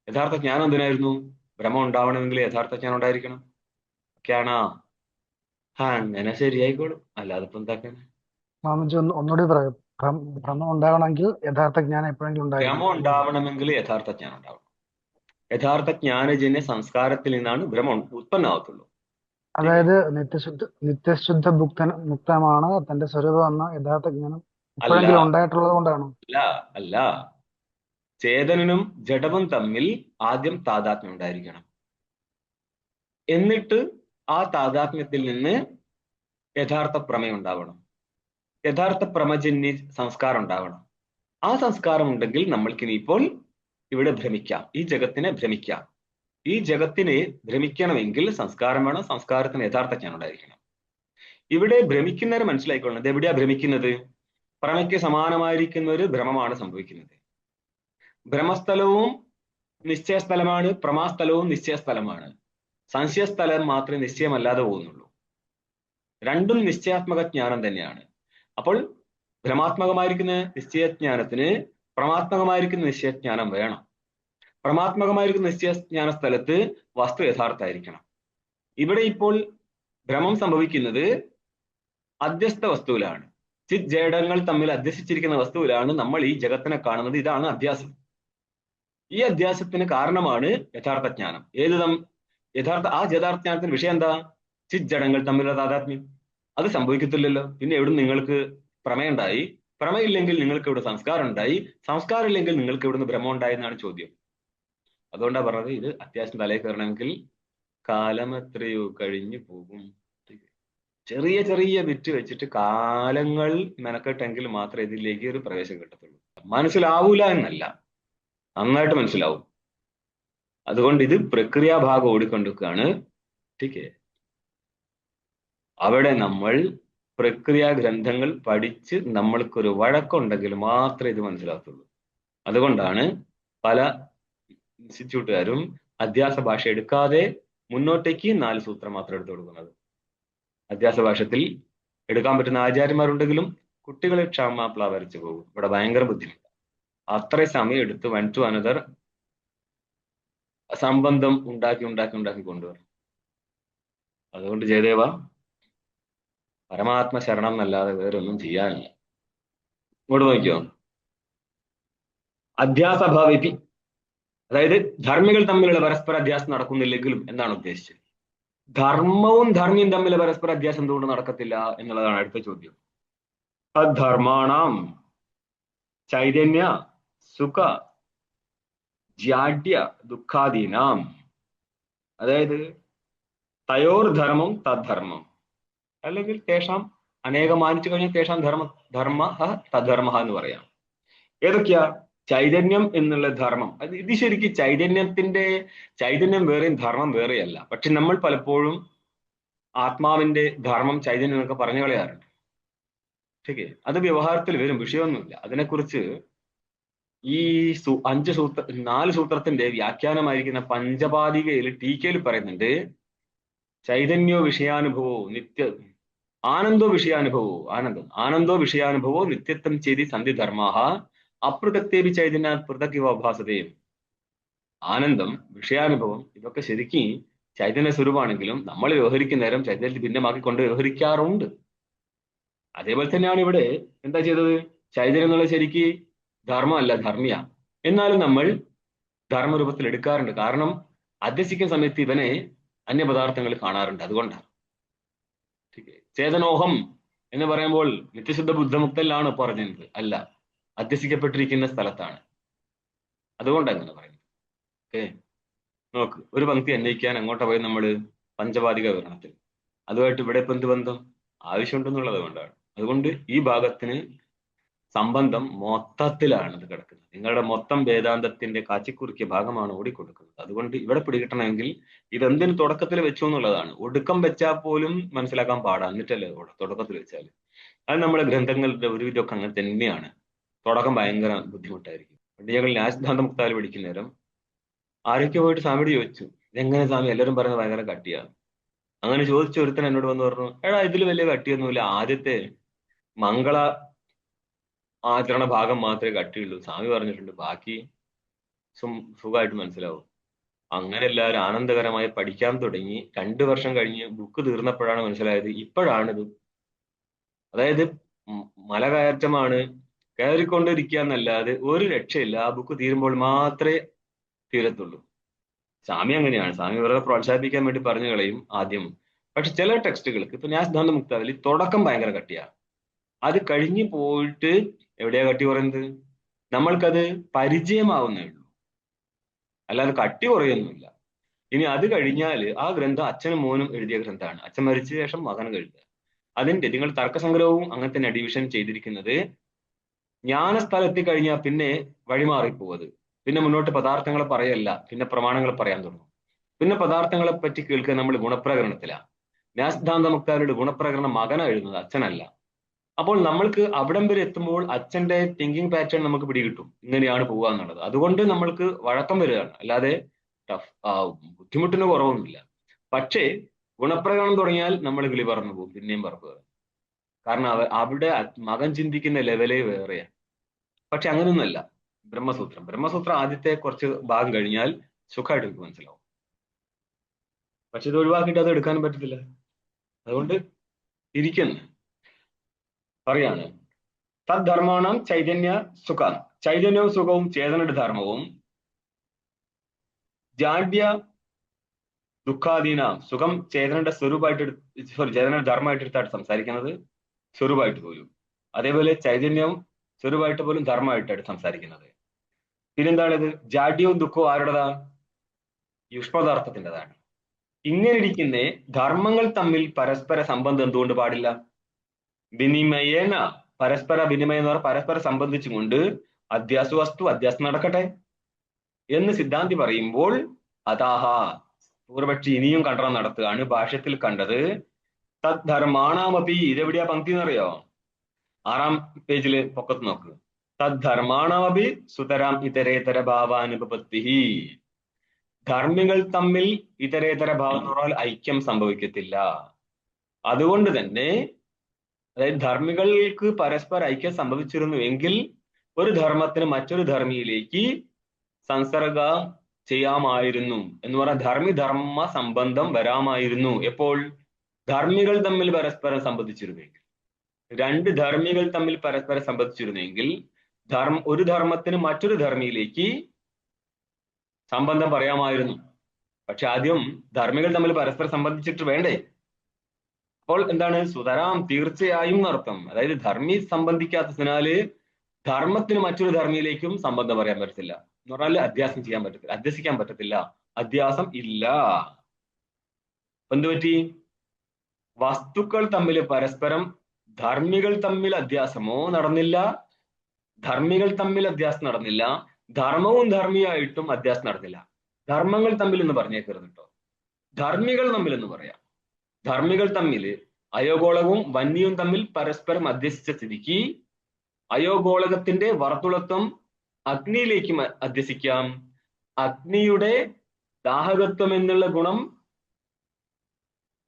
യഥാർത്ഥ ജ്ഞാനം എന്തിനായിരുന്നു? ഭ്രമം ഉണ്ടാവണമെങ്കിൽ യഥാർത്ഥ ജ്ഞാനം ഉണ്ടായിരിക്കണം. ഒക്കെയാണാ? അങ്ങനെ ശരിയായിക്കോളും, അല്ലാതെ ഇപ്പൊ എന്താക്കാനാ? ഒന്നുകൂടി പറയാം. ഭ്രമം ഉണ്ടാവണമെങ്കിൽ യഥാർത്ഥ ജ്ഞാനം എപ്പോഴെങ്കിലും ഭ്രമം ഉണ്ടാവണമെങ്കിൽ യഥാർത്ഥ ജ്ഞാനം ഉണ്ടാവണം. യഥാർത്ഥ ജ്ഞാനജന്യ സംസ്കാരത്തിൽ നിന്നാണ് ഭ്രമം ഉത്പന്നമാകത്തുള്ളൂ. അതായത് നിത്യശുദ്ധ മുക്തമാണ് തന്റെ സ്വരൂപം എന്ന യഥാർത്ഥ ജ്ഞാനം എപ്പോഴെങ്കിലും ഉണ്ടായിട്ടുള്ളത് കൊണ്ടാണ്. അല്ല, ചേതനനും ജഡവും തമ്മിൽ ആദ്യം താദാത്മ്യം ഉണ്ടായിരിക്കണം. എന്നിട്ട് ആ താദാത്മ്യത്തിൽ നിന്ന് യഥാർത്ഥ പ്രമേയം ഉണ്ടാവണം. യഥാർത്ഥ പ്രമജന്യ സംസ്കാരം ഉണ്ടാവണം. ആ സംസ്കാരം ഉണ്ടെങ്കിൽ നമ്മൾക്കിനിപ്പോൾ ഇവിടെ ഭ്രമിക്കാം, ഈ ജഗത്തിനെ ഭ്രമിക്കാം. ഈ ജഗത്തിനെ ഭ്രമിക്കണമെങ്കിൽ സംസ്കാരം വേണം. സംസ്കാരത്തിന് യഥാർത്ഥ ജ്ഞാനം ഉണ്ടായിരിക്കണം. ഇവിടെ ഭ്രമിക്കുന്നവരെ മനസ്സിലായിക്കൊള്ളണം. ഇത് എവിടെയാ ഭ്രമിക്കുന്നത്? പ്രമയ്ക്ക് സമാനമായിരിക്കുന്ന ഒരു ഭ്രമമാണ് സംഭവിക്കുന്നത്. ഭ്രമസ്ഥലവും നിശ്ചയസ്ഥലമാണ്, പ്രമാസ്ഥലവും നിശ്ചയസ്ഥലമാണ്. സംശയസ്ഥലം മാത്രമേ നിശ്ചയമല്ലാതെ പോകുന്നുള്ളൂ. രണ്ടും നിശ്ചയാത്മക ജ്ഞാനം തന്നെയാണ്. അപ്പോൾ ഭ്രമാത്മകമായിരിക്കുന്ന നിശ്ചയജ്ഞാനത്തിന് പ്രമാത്മകമായിരിക്കുന്ന നിശ്ചയജ്ഞാനം വേണം. പ്രമാത്മകമായിരിക്കുന്ന നിശ്ചയജ്ഞാന സ്ഥലത്ത് വസ്തു യഥാർത്ഥമായിരിക്കണം. ഇവിടെ ഇപ്പോൾ ഭ്രമം സംഭവിക്കുന്നത് അധ്യസ്ഥ വസ്തുവിലാണ്. ചിത് ജഡങ്ങൾ തമ്മിൽ അധ്യസിച്ചിരിക്കുന്ന വസ്തുവിലാണ് നമ്മൾ ഈ ജഗത്തിനെ കാണുന്നത്. ഇതാണ് അധ്യാസം. ഈ അധ്യാസത്തിന് കാരണമാണ് യഥാർത്ഥ ജ്ഞാനം. ആ യഥാർത്ഥ ജ്ഞാനത്തിന് വിഷയം എന്താ? ചിത് ജഡങ്ങൾ തമ്മിലുള്ള താതാത്മ്യം. അത് സംഭവിക്കത്തില്ലല്ലോ. പിന്നെ എവിടെ നിങ്ങൾക്ക് പ്രമേയം ഉണ്ടായി? പ്രമേയം ഇല്ലെങ്കിൽ നിങ്ങൾക്ക് ഇവിടെ സംസ്കാരം ഉണ്ടായി. സംസ്കാരം ഇല്ലെങ്കിൽ നിങ്ങൾക്ക് ഇവിടുന്ന് ഭ്രമം ഉണ്ടായി എന്നാണ് ചോദ്യം. അതുകൊണ്ടാണ് പറഞ്ഞത്, ഇത് അത്യാവശ്യം തലയിൽ കയറണമെങ്കിൽ കാലം എത്രയോ കഴിഞ്ഞു പോകും. ചെറിയ ചെറിയ വിറ്റ് വെച്ചിട്ട് കാലങ്ങൾ മെനക്കെട്ടെങ്കിൽ മാത്രമേ ഇതിലേക്ക് ഒരു പ്രവേശം കിട്ടത്തുള്ളൂ. മനസ്സിലാവൂല എന്നല്ല, നന്നായിട്ട് മനസ്സിലാവും. അതുകൊണ്ട് ഇത് പ്രക്രിയാഭാഗം ഓടിക്കൊണ്ടിരിക്കുകയാണ്. ടീക്കേ, അവിടെ നമ്മൾ പ്രക്രിയാ ഗ്രന്ഥങ്ങൾ പഠിച്ച് നമ്മൾക്കൊരു വഴക്കുണ്ടെങ്കിൽ മാത്രമേ ഇത് മനസ്സിലാകത്തുള്ളൂ. അതുകൊണ്ടാണ് പല ഇൻസ്റ്റിറ്റ്യൂട്ടുകാരും അധ്യാസ ഭാഷ എടുക്കാതെ മുന്നോട്ടേക്ക് 4 സൂത്രം മാത്രം എടുത്തു കൊടുക്കുന്നത്. അധ്യാസ ഭാഷത്തിൽ എടുക്കാൻ പറ്റുന്ന ആചാര്യന്മാരുണ്ടെങ്കിലും കുട്ടികളെ ക്ഷാമാപ്ല വരച്ചു പോകും. ഇവിടെ ഭയങ്കര ബുദ്ധിമുട്ട്. അത്രയും സമയം എടുത്ത് വൺ ടു അനദർ സംബന്ധം ഉണ്ടാക്കി കൊണ്ടുവരണം. അതുകൊണ്ട് ജയദേവ, പരമാത്മ ശരണം എന്നല്ലാതെ വേറെ ഒന്നും ചെയ്യാനില്ല. ഇങ്ങോട്ട് നോക്കിയോ, അധ്യാസഭാവിപി, അതായത് ധർമ്മികൾ തമ്മിലുള്ള പരസ്പര അധ്യാസം നടക്കുന്നില്ലെങ്കിലും എന്താണ് ഉദ്ദേശിച്ചത്? ധർമ്മവും ധർമ്മിയും തമ്മിൽ പരസ്പര അധ്യാസം എന്തുകൊണ്ട് നടക്കത്തില്ല എന്നുള്ളതാണ് അടുത്ത ചോദ്യം. അധർമാണാം ചൈതന്യ സുഖ ജാഡ്യ ദുഃഖാദീനാം, അതായത് തയോർധർമ്മം തദ്ധർമ്മം, അല്ലെങ്കിൽ തേഷാം അനേകം മാനിച്ചു കഴിഞ്ഞാൽ തേഷാം ധർമ്മ തദ്ധർമ്മ എന്ന് പറയാം. ഏതൊക്കെയാ? ചൈതന്യം എന്നുള്ള ധർമ്മം. ഇത് ശരിക്കും ചൈതന്യം വേറെയും ധർമ്മം വേറെയല്ല. പക്ഷെ നമ്മൾ പലപ്പോഴും ആത്മാവിന്റെ ധർമ്മം ചൈതന്യം എന്നൊക്കെ പറഞ്ഞു കളയാറുണ്ട്. ശരി, അത് വ്യവഹാരത്തിൽ വരും, വിഷയമൊന്നുമില്ല. അതിനെക്കുറിച്ച് ഈ 4 സൂത്രത്തിന്റെ വ്യാഖ്യാനമായിരിക്കുന്ന പഞ്ചപാദികയിൽ ടീക്കയിൽ പറയുന്നുണ്ട്. ചൈതന്യോ വിഷയാനുഭവോ ആനന്ദോ വിഷയാനുഭവോ നിത്യത്വം ചെയ്തി സന്ധി ധർമാഹ അപൃഥക്തേവി ചൈതന്യാത് പൃഥക് ഇവ ഭാസതേ. ആനന്ദം, വിഷയാനുഭവം ഇതൊക്കെ ശരിക്കും ചൈതന്യ സ്വരൂപമാണെങ്കിലും നമ്മൾ വ്യവഹരിക്കുന്ന നേരം ചൈതന്യത്തിൽ ഭിന്നമാക്കിക്കൊണ്ട് വ്യവഹരിക്കാറുണ്ട്. അതേപോലെ തന്നെയാണ് ഇവിടെ എന്താ ചെയ്തത്? ചൈതന്യം എന്നുള്ളത് ശരിക്ക് ധർമ്മമല്ല, ധർമ്മിയ. എന്നാലും നമ്മൾ ധർമ്മരൂപത്തിൽ എടുക്കാറുണ്ട്. കാരണം അധ്യസിക്കുന്ന സമയത്ത് ഇവനെ അന്യപദാർത്ഥങ്ങൾ കാണാറുണ്ട്. അതുകൊണ്ടാണ്. ചേതനോഹം എന്ന് പറയുമ്പോൾ നിത്യശുദ്ധ ബുദ്ധമുക്തലാണ് പറഞ്ഞത്, അല്ല, അധ്യസിക്കപ്പെട്ടിരിക്കുന്ന സ്ഥലത്താണ്. അതുകൊണ്ടാണ് അങ്ങനെ പറയുന്നത്. ഓക്കെ, നോക്ക്, ഒരു പങ്ക്തി അന്വയിക്കാൻ അങ്ങോട്ട് പോയി നമ്മൾ പഞ്ചപാദിക വിവരണത്തിൽ. അതുമായിട്ട് ഇവിടെ ഇപ്പം എന്ത് ബന്ധം? ആവശ്യമുണ്ടെന്നുള്ളത് കൊണ്ടാണ്. അതുകൊണ്ട് ഈ ഭാഗത്തിന് സംബന്ധം മൊത്തത്തിലാണ് ഇത് കിടക്കുന്നത്. നിങ്ങളുടെ മൊത്തം വേദാന്തത്തിന്റെ കാച്ചിക്കുറുക്കിയ ഭാഗമാണ് ഓടിക്കൊടുക്കുന്നത്. അതുകൊണ്ട് ഇവിടെ പിടികിട്ടണമെങ്കിൽ ഇതെന്തിന് തുടക്കത്തിൽ വെച്ചു എന്നുള്ളതാണ്. ഒടുക്കം വെച്ചാൽ പോലും മനസ്സിലാക്കാൻ പാടാണ്. എന്നിട്ടല്ലേ തുടക്കത്തിൽ വെച്ചാൽ. അത് നമ്മുടെ ഗ്രന്ഥങ്ങളുടെ ഒരുവിധമൊക്കെ അങ്ങനെ തന്നെയാണ്. തുടക്കം ഭയങ്കര ബുദ്ധിമുട്ടായിരിക്കും. പണ്ട് ഞങ്ങൾ ന്യായസിദ്ധാന്തം മുക്താൽ പഠിക്കുന്ന നേരം ആരൊക്കെ പോയിട്ട് സ്വാമിയോട് ചോദിച്ചു, ഇതെങ്ങനെ സ്വാമി എല്ലാവരും പറയുന്നത് ഭയങ്കര കട്ടിയാണ്. അങ്ങനെ ചോദിച്ച ഒരുത്തൻ എന്നോട് വന്ന് പറഞ്ഞു, എടാ ഇതിൽ വലിയ കട്ടിയൊന്നുമില്ല, ആദ്യത്തെ മംഗള ആചരണ ഭാഗം മാത്രമേ കട്ടിയുള്ളൂ, സ്വാമി പറഞ്ഞിട്ടുണ്ട്, ബാക്കി സുഖമായിട്ട് മനസ്സിലാവും. അങ്ങനെ എല്ലാവരും ആനന്ദകരമായി പഠിക്കാൻ തുടങ്ങി. 2 വർഷം കഴിഞ്ഞ് ബുക്ക് തീർന്നപ്പോഴാണ് മനസ്സിലായത് ഇപ്പോഴാണിത്. അതായത് മല കയറ്റമാണ്, കയറിക്കൊണ്ടിരിക്കുക എന്നല്ലാതെ ഒരു രക്ഷയില്ല. ആ ബുക്ക് തീരുമ്പോൾ മാത്രമേ തീരത്തുള്ളൂ. സ്വാമി അങ്ങനെയാണ്. സ്വാമി വെറുതെ പ്രോത്സാഹിപ്പിക്കാൻ വേണ്ടി പറഞ്ഞു കളയും ആദ്യം. പക്ഷെ ചില ടെക്സ്റ്റുകൾക്ക്, ഇപ്പൊ ന്യായസിദ്ധാന്തം മുക്താവലി തുടക്കം ഭയങ്കര കട്ടിയാണ്. അത് കഴിഞ്ഞു പോയിട്ട് എവിടെയാ കട്ടി പറയുന്നത്? നമ്മൾക്കത് പരിചയമാവുന്നേ ഉള്ളൂ, അല്ലാതെ കട്ടി കുറയൊന്നുമില്ല. ഇനി അത് കഴിഞ്ഞാൽ ആ ഗ്രന്ഥം അച്ഛനും മോനും എഴുതിയ ഗ്രന്ഥമാണ്. അച്ഛൻ മരിച്ച ശേഷം മകനും എഴുതുക. അതിന്റെ നിങ്ങൾ തർക്കസംഗ്രഹവും അങ്ങനെ തന്നെ ഡിവിഷൻ ചെയ്തിരിക്കുന്നത്. ജ്ഞാനസ്ഥലത്തിൽ കഴിഞ്ഞാൽ പിന്നെ വഴിമാറിപ്പോവത്. പിന്നെ മുന്നോട്ട് പദാർത്ഥങ്ങളെ പറയല്ല, പിന്നെ പ്രമാണങ്ങൾ പറയാൻ തുടങ്ങും. പിന്നെ പദാർത്ഥങ്ങളെ പറ്റി കേൾക്കുക നമ്മൾ ഗുണപ്രകരണത്തിലാണ്. ന്യായസിദ്ധാന്ത മുക്താരുടെ ഗുണപ്രകരണം മകനാണ് എഴുതുന്നത്, അച്ഛനല്ല. അപ്പോൾ നമ്മൾക്ക് അവിടം വരെ എത്തുമ്പോൾ അച്ഛന്റെ തിങ്കിങ് പാറ്റേൺ നമുക്ക് പിടികിട്ടും, ഇങ്ങനെയാണ് പോവുക എന്നുള്ളത്. അതുകൊണ്ട് നമ്മൾക്ക് വഴക്കം വരികയാണ്, അല്ലാതെ ബുദ്ധിമുട്ടിന് കുറവൊന്നുമില്ല. പക്ഷേ ഗുണപ്രകടനം തുടങ്ങിയാൽ നമ്മൾ കിളി പറഞ്ഞു പോകും, പിന്നെയും പറക്കുക. കാരണം അവിടെ മകൻ ചിന്തിക്കുന്ന ലെവലേ വേറെയാണ്. പക്ഷെ അങ്ങനെയൊന്നുമല്ല ബ്രഹ്മസൂത്രം ആദ്യത്തെ കുറച്ച് ഭാഗം കഴിഞ്ഞാൽ സുഖമായിട്ട് എനിക്ക് മനസ്സിലാവും. പക്ഷെ ഇത് ഒഴിവാക്കിയിട്ട് അത് എടുക്കാനും പറ്റത്തില്ല. അതുകൊണ്ട് ഇരിക്കുന്നു പറയാണ്, തദ്ധർമാണം ചൈതന്യ സുഖം. ചൈതന്യവും സുഖവും ചേതനയുടെ ധർമ്മവും, ജാഡ്യ ദുഃഖാധീന സുഖം ചേതനയുടെ ചേതനയുടെ ധർമ്മമായിട്ട് എടുത്തായിട്ട് സംസാരിക്കുന്നത്, സ്വരൂപമായിട്ട് പോലും. അതേപോലെ ചൈതന്യവും സ്വരൂപമായിട്ട് പോലും ധർമ്മമായിട്ടാണ് സംസാരിക്കുന്നത്. പിന്നെന്താണിത്? ജാഡ്യവും ദുഃഖവും ആരുടേതാ? യുഷ്മപദാർത്ഥത്തിൻ്റെതാണ്. ഇങ്ങനെ ഇരിക്കുന്ന ധർമ്മങ്ങൾ തമ്മിൽ പരസ്പര സംബന്ധം എന്തുകൊണ്ട് പാടില്ല? വിനിമയേന, പരസ്പര വിനിമയം എന്ന് പറഞ്ഞാൽ പരസ്പരം സംബന്ധിച്ചും കൊണ്ട് അധ്യാസം നടക്കട്ടെ എന്ന് സിദ്ധാന്തി പറയുമ്പോൾ, അതാഹ പൂർവപക്ഷി ഇനിയും കണ്ടനം നടത്തുകയാണ്. ഭാഷ്യത്തിൽ കണ്ടത് തദ്ധർമാണാമപി, ഇതെവിടെയാ പങ്ക്തി എന്നറിയോ? 6-ാം പേജില് പൊക്കത്ത് നോക്ക്. തദ്ധർമാണാമപി സുതരാം ഇതരേതര ഭാവാനുപപത്തി. ധർമ്മികൾ തമ്മിൽ ഇതരേതര ഭാവം എന്ന് പറഞ്ഞാൽ ഐക്യം സംഭവിക്കത്തില്ല. അതുകൊണ്ട് തന്നെ, അതായത് ധർമ്മികൾക്ക് പരസ്പര ഐക്യം സംഭവിച്ചിരുന്നുവെങ്കിൽ ഒരു ധർമ്മത്തിന് മറ്റൊരു ധർമ്മിയിലേക്ക് സംസർഗം ചെയ്യാമായിരുന്നു എന്ന് പറഞ്ഞാൽ ധർമ്മ സംബന്ധം വരാമായിരുന്നു. എപ്പോൾ? ധർമ്മികൾ തമ്മിൽ പരസ്പരം സംബന്ധിച്ചിരുന്നെങ്കിൽ, രണ്ട് ധർമ്മികൾ തമ്മിൽ പരസ്പരം സംബന്ധിച്ചിരുന്നെങ്കിൽ ഒരു ധർമ്മത്തിന് മറ്റൊരു ധർമ്മിയിലേക്ക് സംബന്ധം പറയാമായിരുന്നു. പക്ഷെ ആദ്യം ധർമ്മികൾ തമ്മിൽ പരസ്പരം സംബന്ധിച്ചിട്ട് വേണ്ടേ? അപ്പോൾ എന്താണ്? സുതരാം, തീർച്ചയായും എന്നർത്ഥം. അതായത് ധർമ്മി സംബന്ധിക്കാത്തതിനാല് ധർമ്മത്തിന് മറ്റൊരു ധർമ്മിയിലേക്കും സംബന്ധം പറയാൻ പറ്റത്തില്ല എന്ന് പറഞ്ഞാൽ അധ്യസിക്കാൻ പറ്റത്തില്ല. അധ്യാസം ഇല്ല. എന്തുപറ്റി? വസ്തുക്കൾ തമ്മിൽ പരസ്പരം, ധർമ്മികൾ തമ്മിൽ അധ്യാസമോ നടന്നില്ല, ധർമ്മികൾ തമ്മിൽ അധ്യാസം നടന്നില്ല, ധർമ്മവും ധർമ്മിയായിട്ടും അധ്യാസം നടന്നില്ല. ധർമ്മങ്ങൾ തമ്മിൽ എന്ന് പറഞ്ഞേക്കരുത് കേട്ടോ, ധർമ്മികൾ തമ്മിൽ എന്ന് പറയാം. ധർമ്മികൾ തമ്മിൽ അയോഗോളകവും വന്യവും തമ്മിൽ പരസ്പരം അധ്യസിച്ച സ്ഥിതിക്ക് അയോഗോളകത്തിന്റെ വർത്തുളത്വം അഗ്നിയിലേക്ക് അധ്യസിക്കാം. അഗ്നിയുടെ ദാഹകത്വം എന്നുള്ള ഗുണം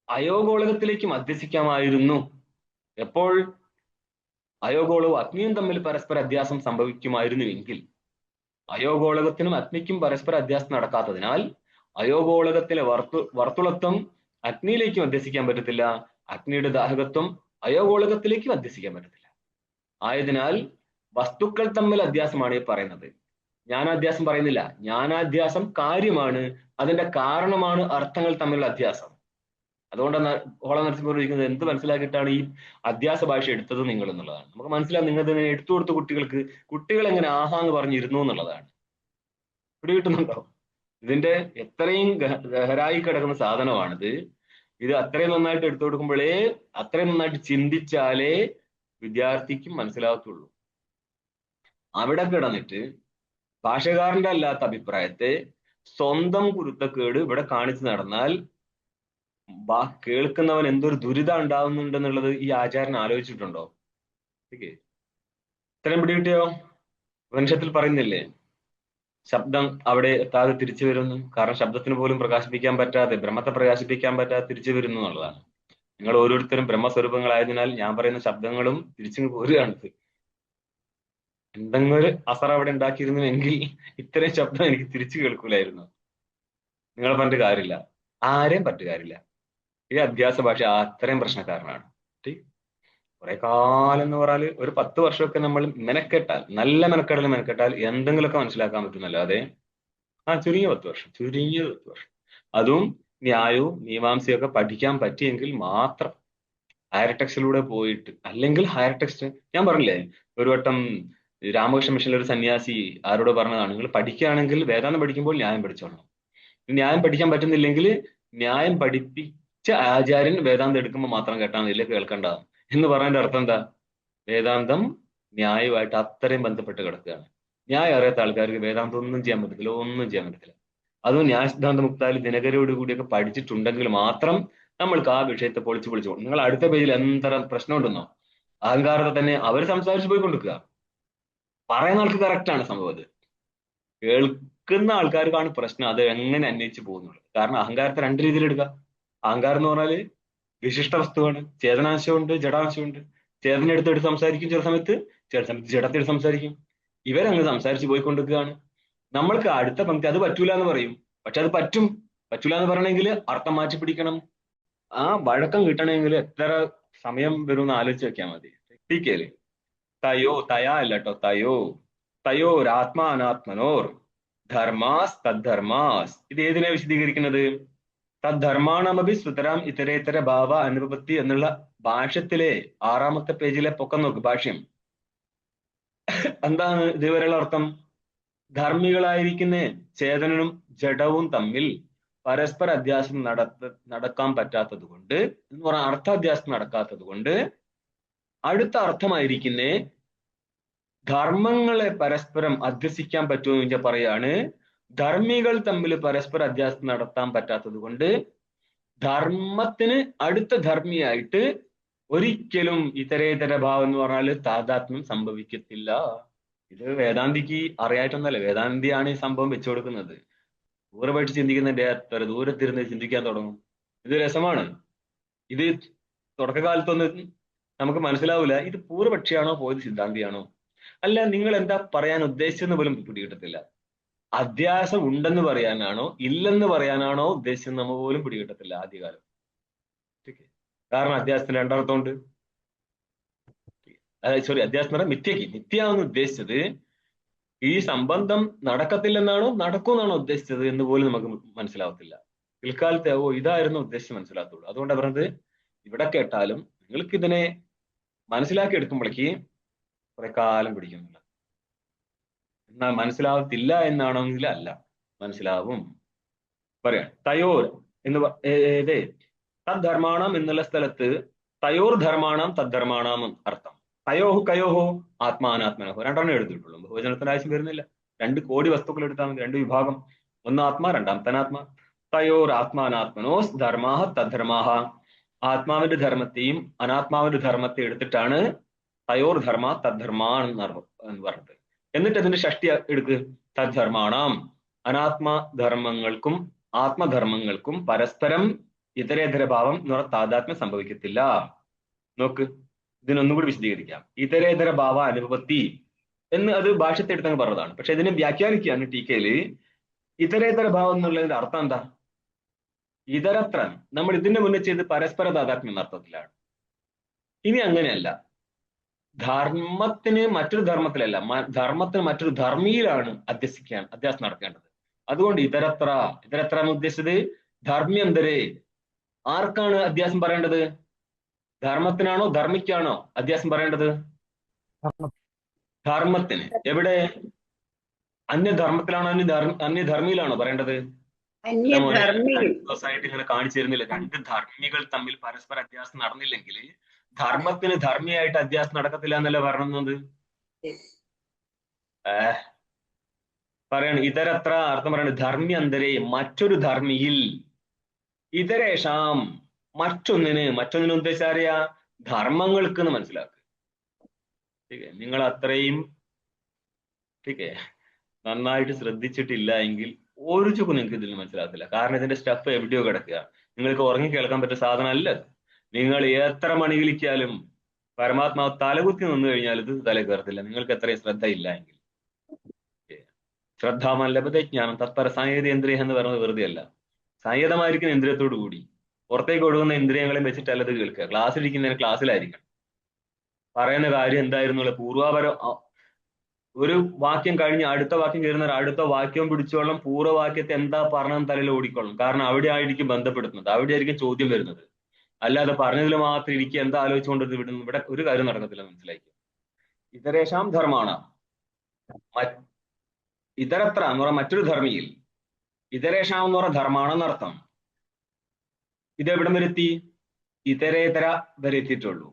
അയോഗോളകത്തിലേക്കും അധ്യസിക്കാമായിരുന്നു. എപ്പോൾ? അയോഗോളവും അഗ്നിയും തമ്മിൽ പരസ്പര അധ്യാസം സംഭവിക്കുമായിരുന്നുവെങ്കിൽ. അയോഗോളകത്തിനും അഗ്നിക്കും പരസ്പര അധ്യാസം നടക്കാത്തതിനാൽ അയോഗോളകത്തിലെ വർത്തുളത്വം അഗ്നിയിലേക്കും അധ്യസിക്കാൻ പറ്റത്തില്ല, അഗ്നിയുടെ ദാഹകത്വം അയോഗോളകത്തിലേക്കും അധ്യസിക്കാൻ പറ്റത്തില്ല. ആയതിനാൽ വസ്തുക്കൾ തമ്മിൽ അധ്യാസമാണ് ഈ പറയുന്നത്. ജ്ഞാനാധ്യാസം പറയുന്നില്ല. ജ്ഞാനാധ്യാസം കാര്യമാണ്, അതിന്റെ കാരണമാണ് അർത്ഥങ്ങൾ തമ്മിലുള്ള അധ്യാസം. അതുകൊണ്ടാണ് ഹോള നരസിംഹ ചോദിക്കുന്നത്, എന്ത് മനസ്സിലാക്കിയിട്ടാണ് ഈ അധ്യാസ ഭാഷ എടുത്തത് നിങ്ങൾ എന്നുള്ളതാണ്. നമുക്ക് മനസ്സിലാവും, നിങ്ങൾ ഇതിനെ എടുത്തു കൊടുത്ത കുട്ടികൾ എങ്ങനെ ആഹാന്ന് പറഞ്ഞിരുന്നു എന്നുള്ളതാണ്. പിടി കിട്ടുന്നുണ്ടോ? ഇതിന്റെ എത്രയും ഗഹരായി കിടക്കുന്ന സാധനമാണിത്. ഇത് അത്രയും നന്നായിട്ട് എടുത്തു കൊടുക്കുമ്പോഴേ, അത്രയും നന്നായിട്ട് ചിന്തിച്ചാലേ വിദ്യാർത്ഥിക്കും മനസ്സിലാകത്തുള്ളൂ. അവിടെ കിടന്നിട്ട് ഭാഷകാരന്റെ അല്ലാത്ത അഭിപ്രായത്തെ സ്വന്തം കുരുത്തക്കേട് ഇവിടെ കാണിച്ചു നടന്നാൽ കേൾക്കുന്നവൻ എന്തൊരു ദുരിതം ഉണ്ടാവുന്നുണ്ടെന്നുള്ളത് ഈ ആചാര്യൻ ആലോചിച്ചിട്ടുണ്ടോ? ഇത്രയും പിടികിട്ടിയോ? വംശത്തിൽ പറയുന്നില്ലേ, ശബ്ദം അവിടെ എത്താതെ തിരിച്ചു വരുന്നു. കാരണം ശബ്ദത്തിന് പോലും പ്രകാശിപ്പിക്കാൻ പറ്റാതെ, ബ്രഹ്മത്തെ പ്രകാശിപ്പിക്കാൻ പറ്റാതെ തിരിച്ചു വരുന്നു എന്നുള്ളതാണ്. നിങ്ങൾ ഓരോരുത്തരും ബ്രഹ്മസ്വരൂപങ്ങളായതിനാൽ ഞാൻ പറയുന്ന ശബ്ദങ്ങളും തിരിച്ചു പോരുകയാണ്. എന്തെങ്കിലും ഒരു അസർ അവിടെ ഉണ്ടാക്കിയിരുന്നുവെങ്കിൽ ഇത്രയും ശബ്ദം എനിക്ക് തിരിച്ചു കേൾക്കൂലായിരുന്നു. നിങ്ങളെ പറഞ്ഞിട്ട് കാര്യമില്ല, ആരെയും പറ്റു കാര്യമില്ല. ഈ അധ്യാസ ഭാഷ അത്രയും പ്രശ്നക്കാരനാണ്. കുറെ കാലം എന്ന് പറഞ്ഞാൽ ഒരു 10 വർഷമൊക്കെ നമ്മൾ മെനക്കെട്ടാൽ, നല്ല മെനക്കെട്ടാൽ എന്തെങ്കിലുമൊക്കെ മനസ്സിലാക്കാൻ പറ്റുന്നല്ലാതെ ചുരുങ്ങിയ 10 വർഷം, അതും ന്യായവും മീമാംസയും ഒക്കെ പഠിക്കാൻ പറ്റിയെങ്കിൽ മാത്രം ഹയർ ടെക്സ്റ്റിലൂടെ പോയിട്ട്. അല്ലെങ്കിൽ ഹയർ ടെക്സ്റ്റ്, ഞാൻ പറഞ്ഞില്ലേ ഒരു വട്ടം രാമകൃഷ്ണ മിഷനിലെ ഒരു സന്യാസി ആരോട് പറഞ്ഞതാണ്, നിങ്ങൾ പഠിക്കുകയാണെങ്കിൽ വേദാന്തം പഠിക്കുമ്പോൾ ന്യായം പഠിച്ചോളണം. ന്യായം പഠിക്കാൻ പറ്റുന്നില്ലെങ്കിൽ ന്യായം പഠിപ്പിച്ച ആചാര്യൻ വേദാന്തം എടുക്കുമ്പോൾ മാത്രം കേട്ടാൽ മതി, കേൾക്കണ്ട എന്ന് പറയുന്നതിന്റെ അർത്ഥം എന്താ? വേദാന്തം ന്യായമായിട്ട് അത്രയും ബന്ധപ്പെട്ട് കിടക്കുകയാണ്. ന്യായം അറിയാത്ത ആൾക്കാർക്ക് വേദാന്തം ഒന്നും ചെയ്യാൻ പറ്റത്തില്ല. അതും ന്യായ സിദ്ധാന്ത മുക്താൽ ദിനകരോട് കൂടിയൊക്കെ പഠിച്ചിട്ടുണ്ടെങ്കിൽ മാത്രം നമ്മൾക്ക് ആ വിഷയത്തെ പൊളിച്ചു. നിങ്ങൾ അടുത്ത പേജിൽ എന്തരം പ്രശ്നം ഉണ്ടെന്നോ, അഹങ്കാരത്തെ തന്നെ അവർ സംസാരിച്ചു പോയിക്കൊണ്ടിരിക്കുക. പറയുന്ന ആൾക്ക് കറക്റ്റാണ് സംഭവം. അത് കേൾക്കുന്ന ആൾക്കാർക്കാണ് പ്രശ്നം, അത് എങ്ങനെ അന്വയിച്ച് പോകുന്നുള്ളത്. കാരണം അഹങ്കാരത്തെ രണ്ട് രീതിയിൽ എടുക്കുക. അഹങ്കാരം എന്ന് പറഞ്ഞാല് വിശിഷ്ട വസ്തുവാണ്. ചേതനാംശമുണ്ട്, ജഡാംശമുണ്ട്. ചേതന എടുത്തെടുത്ത് സംസാരിക്കും ചില സമയത്ത് ജഡത്തിൽ സംസാരിക്കും. ഇവരങ്ങ് സംസാരിച്ച് പോയിക്കൊണ്ടിരിക്കുകയാണ്. നമ്മൾക്ക് അടുത്ത പങ്ക്തി അത് പറ്റൂല എന്ന് പറയും. പക്ഷെ അത് പറ്റൂല എന്ന് പറയണമെങ്കിൽ അർത്ഥം മാറ്റി പിടിക്കണം. ആ വഴക്കം കിട്ടണമെങ്കിൽ എത്ര സമയം വരും എന്ന് ആലോചിച്ച് വെക്കാൻ മതി. ടീക്കയില് തയാ അല്ല കേട്ടോ, തയോരാത്മാനാത്മനോർ ധർമാസ് തദ്ധർമാസ്. ഇത് ഏതിനെ വിശദീകരിക്കുന്നത്? തദ്ധർമാണമഭി സുതരാം ഇതരേതര ഭാവ അനുപത്തി എന്നുള്ള ഭാഷ്യത്തിലെ 6ാമത്തെ പേജിലെ പൊക്കം നോക്ക്. ഭാഷ്യം എന്താണ് ഇതുവരെയുള്ള അർത്ഥം? ധർമ്മികളായിരിക്കുന്ന ചേതനനും ജഡവും തമ്മിൽ പരസ്പര അധ്യാസം നടക്കാൻ പറ്റാത്തത് കൊണ്ട് എന്ന് പറഞ്ഞാൽ അർത്ഥാധ്യാസം നടക്കാത്തത് കൊണ്ട് അടുത്ത അർത്ഥമായിരിക്കുന്ന ധർമ്മങ്ങളെ പരസ്പരം അധ്യസിക്കാൻ പറ്റുമെന്ന് വെച്ചാൽ പറയാണ്, ധർമ്മികൾ തമ്മിൽ പരസ്പര അധ്യാസം നടത്താൻ പറ്റാത്തത് കൊണ്ട് ധർമ്മത്തിന് അടുത്ത ധർമ്മിയായിട്ട് ഒരിക്കലും ഇതരേതര ഭാവം എന്ന് പറഞ്ഞാൽ താതാത്മ്യം സംഭവിക്കത്തില്ല. ഇത് വേദാന്തിക്ക് അറിയായിട്ടൊന്നല്ല, വേദാന്തിയാണ് ഈ സംഭവം വെച്ചു കൊടുക്കുന്നത്. ദൂരമായിട്ട് ചിന്തിക്കുന്നതിന്റെ എത്ര ദൂരത്തിരുന്ന് ചിന്തിക്കാൻ തുടങ്ങും. ഇത് രസമാണ്. ഇത് തുടക്കകാലത്തൊന്നും നമുക്ക് മനസ്സിലാവില്ല, ഇത് പൂർവപക്ഷിയാണോ പോയത് സിദ്ധാന്തിയാണോ, അല്ല നിങ്ങൾ എന്താ പറയാൻ ഉദ്ദേശിച്ചെന്ന് പോലും പിടികിട്ടത്തില്ല. അധ്യാസം ഉണ്ടെന്ന് പറയാനാണോ ഇല്ലെന്ന് പറയാനാണോ ഉദ്ദേശിച്ചെന്ന് നമ്മൾ പോലും പിടികിട്ടത്തില്ല ആദ്യകാലം. കാരണം അധ്യാസത്തിന് രണ്ടർത്ഥമുണ്ട്. അധ്യാസം എന്ന് പറഞ്ഞാൽ മിഥ്യാന്ന് ഉദ്ദേശിച്ചത് ഈ സംബന്ധം നടക്കത്തില്ലെന്നാണോ നടക്കുമെന്നാണോ ഉദ്ദേശിച്ചത് എന്ന് പോലും നമുക്ക് മനസ്സിലാവത്തില്ല. പിൽക്കാലത്തെ ഇതായിരുന്നു ഉദ്ദേശിച്ച് മനസ്സിലാത്തുള്ളൂ. അതുകൊണ്ട് പറഞ്ഞത് ഇവിടെ കേട്ടാലും നിങ്ങൾക്ക് ഇതിനെ മനസ്സിലാക്കി എടുക്കുമ്പോഴേക്ക് കുറെ കാലം പിടിക്കുന്നില്ല. എന്നാൽ മനസ്സിലാവത്തില്ല എന്നാണെങ്കിൽ അല്ല, മനസ്സിലാവും. പറയാം തയോർ എന്ന് തദ്ധർമാണം എന്നുള്ള സ്ഥലത്ത് തയോർ ധർമാണം തദ്ധർമാണം അർത്ഥം. തയോഹു കയോഹോ ആത്മാനാത്മനഹോ രണ്ടെണ്ണം എടുത്തിട്ടുള്ളൂ. ബഹുവചനത്തിന്റെ ആവശ്യം വരുന്നില്ല. 2 കോടി വസ്തുക്കൾ എടുത്താൽ മതി, 2 വിഭാഗം. ഒന്ന് ആത്മാ, രണ്ടാമത്തെ അനാത്മ. തയോർ ആത്മാനാത്മനോസ് ധർമാഹ തദ്ധർമാഹ. ആത്മാവിന്റെ ധർമ്മത്തെയും അനാത്മാവിന്റെ ധർമ്മത്തെ എടുത്തിട്ടാണ് തയോർ ധർമ്മ തദ്ധർമ്മ എന്ന് പറഞ്ഞത്. എന്നിട്ട് അതിന്റെ ഷഷ്ടി എടുക്ക്, തദ്ധർമാണം. അനാത്മധർമ്മങ്ങൾക്കും ആത്മധർമ്മങ്ങൾക്കും പരസ്പരം ഇതരേതര ഭാവം എന്ന് പറഞ്ഞാൽ താതാത്മ്യം സംഭവിക്കത്തില്ല. നോക്ക്, ഇതിനൊന്നും കൂടി വിശദീകരിക്കാം. ഇതരേതര ഭാവ അനുപത്തി എന്ന് അത് ഭാഷ്യത്തെ എടുത്തങ്ങ് പറഞ്ഞതാണ്. പക്ഷെ ഇതിനെ വ്യാഖ്യാനിക്കുകയാണ് ടീക്കയില്. ഇതരേതര ഭാവം എന്നുള്ളതിന്റെ അർത്ഥം എന്താ? ഇതരത്ര നമ്മൾ ഇതിന്റെ മുന്നേ ചെയ്ത് പരസ്പര താതാത്മ്യം എന്ന അർത്ഥത്തിലാണ്. ഇനി അങ്ങനെയല്ല, ധർമ്മത്തിന് മറ്റൊരു ധർമ്മത്തിലല്ല, ധർമ്മത്തിന് മറ്റൊരു ധർമ്മിയിലാണ് അധ്യാസം നടക്കേണ്ടത്. അതുകൊണ്ട് ഇതരത്ര എന്ന് ഉദ്ദേശിച്ചത് ധർമ്മ്യന്തരേ. ആർക്കാണ് അധ്യാസം പറയേണ്ടത്? ധർമ്മത്തിനാണോ ധർമ്മിക്കാണോ അധ്യാസം പറയേണ്ടത്? ധർമ്മത്തിന്. എവിടെ? അന്യധർമ്മത്തിലാണോ അന്യധർമ്മിയിലാണോ പറയേണ്ടത്? സൊസൈറ്റി ഇങ്ങനെ കാണിച്ചു തരുന്നില്ല. 2 ധർമ്മികൾ തമ്മിൽ പരസ്പര അധ്യാസം നടന്നില്ലെങ്കിൽ ധർമ്മത്തിന് ധർമ്മിയായിട്ട് അധ്യാസം നടക്കത്തില്ല എന്നല്ല പറയുന്നത്. പറയാണ് ഇതരത്ര അർത്ഥം പറയണത് ധർമ്മ്യന്തരേ മറ്റൊരു ധർമ്മിയിൽ. ഇതരേഷാം മറ്റൊന്നിന് ഉദ്ദേശിച്ചറിയാ ധർമ്മങ്ങൾക്ക് എന്ന് മനസ്സിലാക്കുക. നിങ്ങൾ അത്രയും നന്നായിട്ട് ശ്രദ്ധിച്ചിട്ടില്ല എങ്കിൽ ഒരു ചുക്കും നിങ്ങൾക്ക് ഇതിൽ മനസ്സിലാകത്തില്ല. കാരണം ഇതിന്റെ സ്റ്റഫ് എവിടെയോ കിടക്കുക. നിങ്ങൾക്ക് ഉറങ്ങി കേൾക്കാൻ പറ്റിയ സാധനം അല്ല. നിങ്ങൾ എത്ര മണി വിളിക്കാലും പരമാത്മാവ് തലകുത്തി നിന്ന് കഴിഞ്ഞാൽ ഇത് തല കയറത്തില്ല, നിങ്ങൾക്ക് എത്രയും ശ്രദ്ധ ഇല്ല എങ്കിൽ. ശ്രദ്ധാമൻ ലഭത്തെ ജ്ഞാനം തത്പര സാങ്കേതികേന്ദ്രിയ എന്ന് പറയുന്നത് വെറുതെ അല്ല. സംയതമായിരിക്കുന്ന ഇന്ദ്രിയത്തോടു കൂടി പുറത്തേക്ക് ഒഴുകുന്ന ഇന്ദ്രിയങ്ങളെ വെച്ചിട്ടല്ല ഇത് കേൾക്കുക. ക്ലാസ്സിലിരിക്കുന്നതിന് ക്ലാസ്സിലായിരിക്കണം. പറയുന്ന കാര്യം എന്തായിരുന്നുള്ള പൂർവാപരം. ഒരു വാക്യം കഴിഞ്ഞ് അടുത്ത വാക്യം കയറുന്ന അടുത്ത വാക്യം പിടിച്ചോളം പൂർവ്വവാക്യത്തെ എന്താ പറഞ്ഞതെന്ന് തലയിൽ ഓടിക്കൊള്ളും. കാരണം അവിടെ ആയിരിക്കും ബന്ധപ്പെടുന്നത്, അവിടെ ആയിരിക്കും ചോദ്യം വരുന്നത്. അല്ലാതെ പറഞ്ഞതിൽ മാത്രം ഇരിക്കുക എന്താ ആലോചിച്ചുകൊണ്ട് വിടുന്നു. ഇവിടെ ഒരു കാര്യം നടക്കത്തില്ല, മനസ്സിലാക്കി. ഇതരേഷാം ധർമ്മാണ് ഇതരത്ര എന്ന് പറഞ്ഞാൽ മറ്റൊരു ധർമ്മിയിൽ. ഇതരേഷാം എന്ന് പറഞ്ഞാൽ ധർമ്മാണെന്നർത്ഥം. ഇതെവിടം വരുത്തി? ഇതരേതര വരെ എത്തിയിട്ടുള്ളൂ.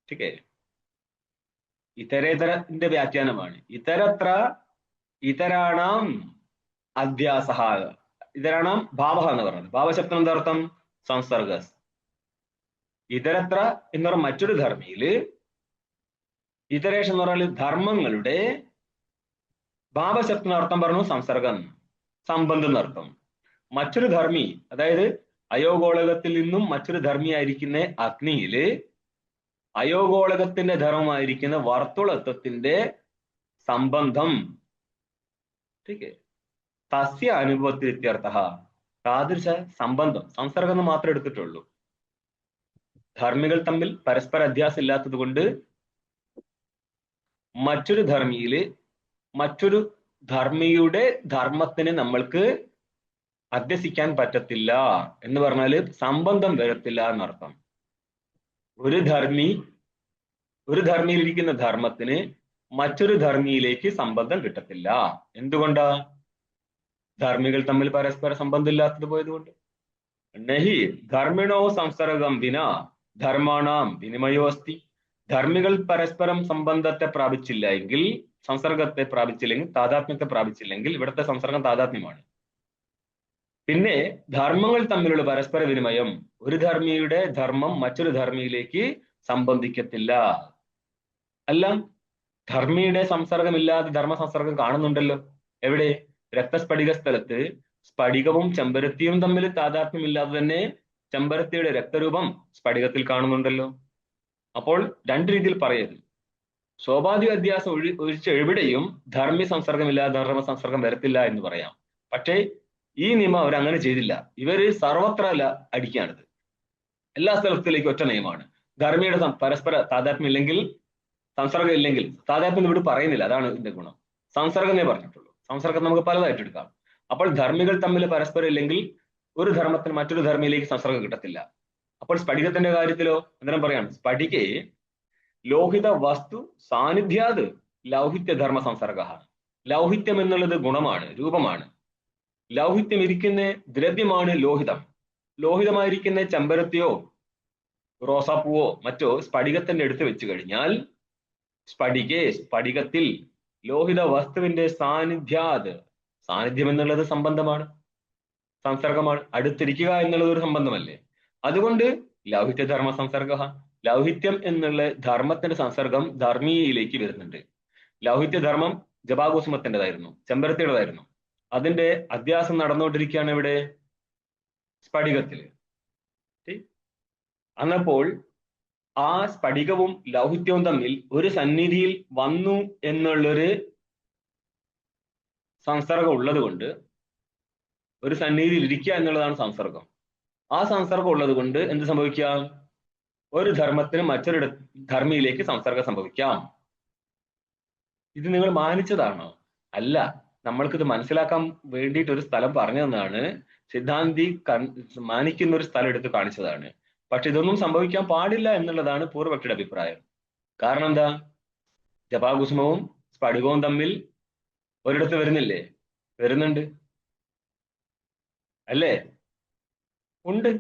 ഓക്കെ, ഇതരേതരത്തിന്റെ വ്യാഖ്യാനമാണ്. ഇതരത്ര ഇതരാണാം അധ്യാസ. ഇതരാണാം ഭാവ എന്ന് പറയുന്നത്. ഭാവശബ്ദം എന്താ അർത്ഥം? സംസർഗസ്. ഇതരത്ര എന്ന് പറഞ്ഞ മറ്റൊരു ധർമ്മിയില്, ഇതരേഷ് എന്ന് പറഞ്ഞാൽ ധർമ്മങ്ങളുടെ ഭാവശബ്ദത്തിന് അർത്ഥം പറഞ്ഞു സംസർഗം, സംബന്ധം എന്നർത്ഥം. മറ്റൊരു ധർമ്മി, അതായത് അയോഗോളകത്തിൽ നിന്നും മറ്റൊരു ധർമ്മിയായിരിക്കുന്ന അഗ്നിയില് അയോഗോളകത്തിന്റെ ധർമ്മമായിരിക്കുന്ന വർത്തുളത്വത്തിന്റെ സംബന്ധം തസ്യ അനുഭവത്തിരിത്യർത്ഥ താദൃശ സംബന്ധം സംസർഗം എന്ന് മാത്രമേ എടുത്തിട്ടുള്ളൂ. ധർമ്മികൾ തമ്മിൽ പരസ്പര അധ്യാസം ഇല്ലാത്തത് കൊണ്ട് മറ്റൊരു ധർമ്മിയില് മറ്റൊരു ധർമ്മിയുടെ ധർമ്മത്തിന് നമ്മൾക്ക് അധ്യസിക്കാൻ പറ്റത്തില്ല എന്ന് പറഞ്ഞാല് സംബന്ധം വരത്തില്ല എന്നർത്ഥം. ഒരു ധർമ്മിയിലിരിക്കുന്ന ധർമ്മത്തിന് മറ്റൊരു ധർമ്മിയിലേക്ക് സംബന്ധം കിട്ടത്തില്ല. എന്തുകൊണ്ടാ? ധർമ്മികൾ തമ്മിൽ പരസ്പര സംബന്ധം ഇല്ലാത്തത് പോയതുകൊണ്ട്. നഹി ധർമ്മിണോ സംസർഗം വിന ധർമാണാം വിനിമയോ അസ്തി. ധർമ്മികൾ പരസ്പരം സംബന്ധത്തെ പ്രാപിച്ചില്ല എങ്കിൽ, സംസർഗത്തെ പ്രാപിച്ചില്ലെങ്കിൽ, താതാത്മ്യത്തെ പ്രാപിച്ചില്ലെങ്കിൽ, ഇവിടുത്തെ സംസർഗം താതാത്മ്യമാണ്. പിന്നെ ധർമ്മങ്ങൾ തമ്മിലുള്ള പരസ്പര വിനിമയം, ഒരു ധർമ്മിയുടെ ധർമ്മം മറ്റൊരു ധർമ്മിയിലേക്ക് സംബന്ധിക്കത്തില്ല. അല്ല, ധർമ്മിയുടെ സംസർഗമില്ലാതെ ധർമ്മ സംസർഗം കാണുന്നുണ്ടല്ലോ. എവിടെ? രക്തസ്ഫടിക സ്ഥലത്ത് സ്ഫടികവും ചെമ്പരത്തിയും തമ്മിൽ താതാത്മ്യമില്ലാതെ തന്നെ ചെമ്പരത്തിയുടെ രക്തരൂപം സ്ഫടികത്തിൽ കാണുന്നുണ്ടല്ലോ. അപ്പോൾ രണ്ട് രീതിയിൽ പറയരുത്. സ്വാഭാവിക അധ്യാസം ഒഴിച്ച് എവിടെയും ധർമ്മി സംസർഗമില്ലാതെ ധർമ്മ സംസർഗം വരത്തില്ല എന്ന് പറയാം. പക്ഷേ ഈ നിയമം അവരങ്ങനെ ചെയ്തില്ല. ഇവര് സർവത്ര അടിക്കാണിത്. എല്ലാ സ്ഥലത്തിലേക്കും ഒറ്റ നിയമമാണ്. ധർമ്മിയുടെ പരസ്പര താതാത്മ്യം ഇല്ലെങ്കിൽ, സംസർഗം ഇല്ലെങ്കിൽ, താതാത്മ്യം ഇവിടെ പറയുന്നില്ല, അതാണ് ഇതിന്റെ ഗുണം. സംസർഗമേ പറഞ്ഞിട്ടുള്ളൂ. സംസർഗം നമുക്ക് പലതായിട്ട് എടുക്കാം. അപ്പോൾ ധർമ്മികൾ തമ്മിൽ പരസ്പരം ഇല്ലെങ്കിൽ ഒരു ധർമ്മത്തിന് മറ്റൊരു ധർമ്മിയിലേക്ക് സംസർഗം കിട്ടത്തില്ല. അപ്പോൾ സ്ഫടികത്തിന്റെ കാര്യത്തിലോ അന്നേരം പറയാണ്, സ്ഫടികേ ലോഹിത വസ്തു സാന്നിധ്യാത് ലൗഹിത്യ ധർമ്മ സംസർഗ. ലൗഹിത്യം എന്നുള്ളത് ഗുണമാണ്, രൂപമാണ്. ലൗഹിത്യം ഇരിക്കുന്ന ദ്രവ്യമാണ് ലോഹിതം. ലോഹിതമായിരിക്കുന്ന ചെമ്പരത്തിയോ റോസാപ്പൂവോ മറ്റോ സ്ഫടികത്തിന്റെ അടുത്ത് വെച്ച് കഴിഞ്ഞാൽ സ്ഫടികത്തിൽ ലോഹിത വസ്തുവിന്റെ സാന്നിധ്യാത്, സാന്നിധ്യം എന്നുള്ളത് സംബന്ധമാണ്, സംസർഗമാണ്. അടുത്തിരിക്കുക എന്നുള്ളത് ഒരു സംബന്ധമല്ലേ. അതുകൊണ്ട് ലൗഹിത്യ ധർമ്മ സംസർഗ, ലൗഹിത്യം എന്നുള്ള ധർമ്മത്തിന്റെ സംസർഗം ധർമ്മീയിലേക്ക് വരുന്നുണ്ട്. ലൗഹിത്യ ധർമ്മം ജപാകുസുമത്തിൻ്റെതായിരുന്നു, ചെമ്പരത്തിയുടേതായിരുന്നു. അതിന്റെ അധ്യാസം നടന്നുകൊണ്ടിരിക്കുകയാണ് ഇവിടെ സ്ഫടികത്തില്. അന്നപ്പോൾ ആ സ്ഫടികവും ലൗഹിത്യവും തമ്മിൽ ഒരു സന്നിധിയിൽ വന്നു എന്നുള്ളൊരു സംസർഗം ഉള്ളത് കൊണ്ട്, ഒരു സന്നിധിയിൽ ഇരിക്കുക എന്നുള്ളതാണ് സംസർഗം. ആ സംസർഗം ഉള്ളത് കൊണ്ട് എന്ത് സംഭവിക്കാം? ഒരു ധർമ്മത്തിന് മറ്റൊരു ധർമ്മിയിലേക്ക് സംസർഗം സംഭവിക്കാം. ഇത് നിങ്ങൾ മാനിച്ചതാണോ? അല്ല, നമ്മൾക്കിത് മനസ്സിലാക്കാൻ വേണ്ടിയിട്ട് ഒരു സ്ഥലം പറഞ്ഞു തന്നതാണ്. സിദ്ധാന്തി മാനിക്കുന്ന ഒരു സ്ഥലം എടുത്ത് കാണിച്ചതാണ്. പക്ഷെ ഇതൊന്നും സംഭവിക്കാൻ പാടില്ല എന്നുള്ളതാണ് പൂർവപക്ഷിയുടെ അഭിപ്രായം. കാരണം എന്താ? ജപാകുസുമവും സ്ഫടികവും തമ്മിൽ ഒരിടത്ത് വരുന്നില്ലേ? വരുന്നുണ്ട് അല്ലേ? ഉണ്ട്.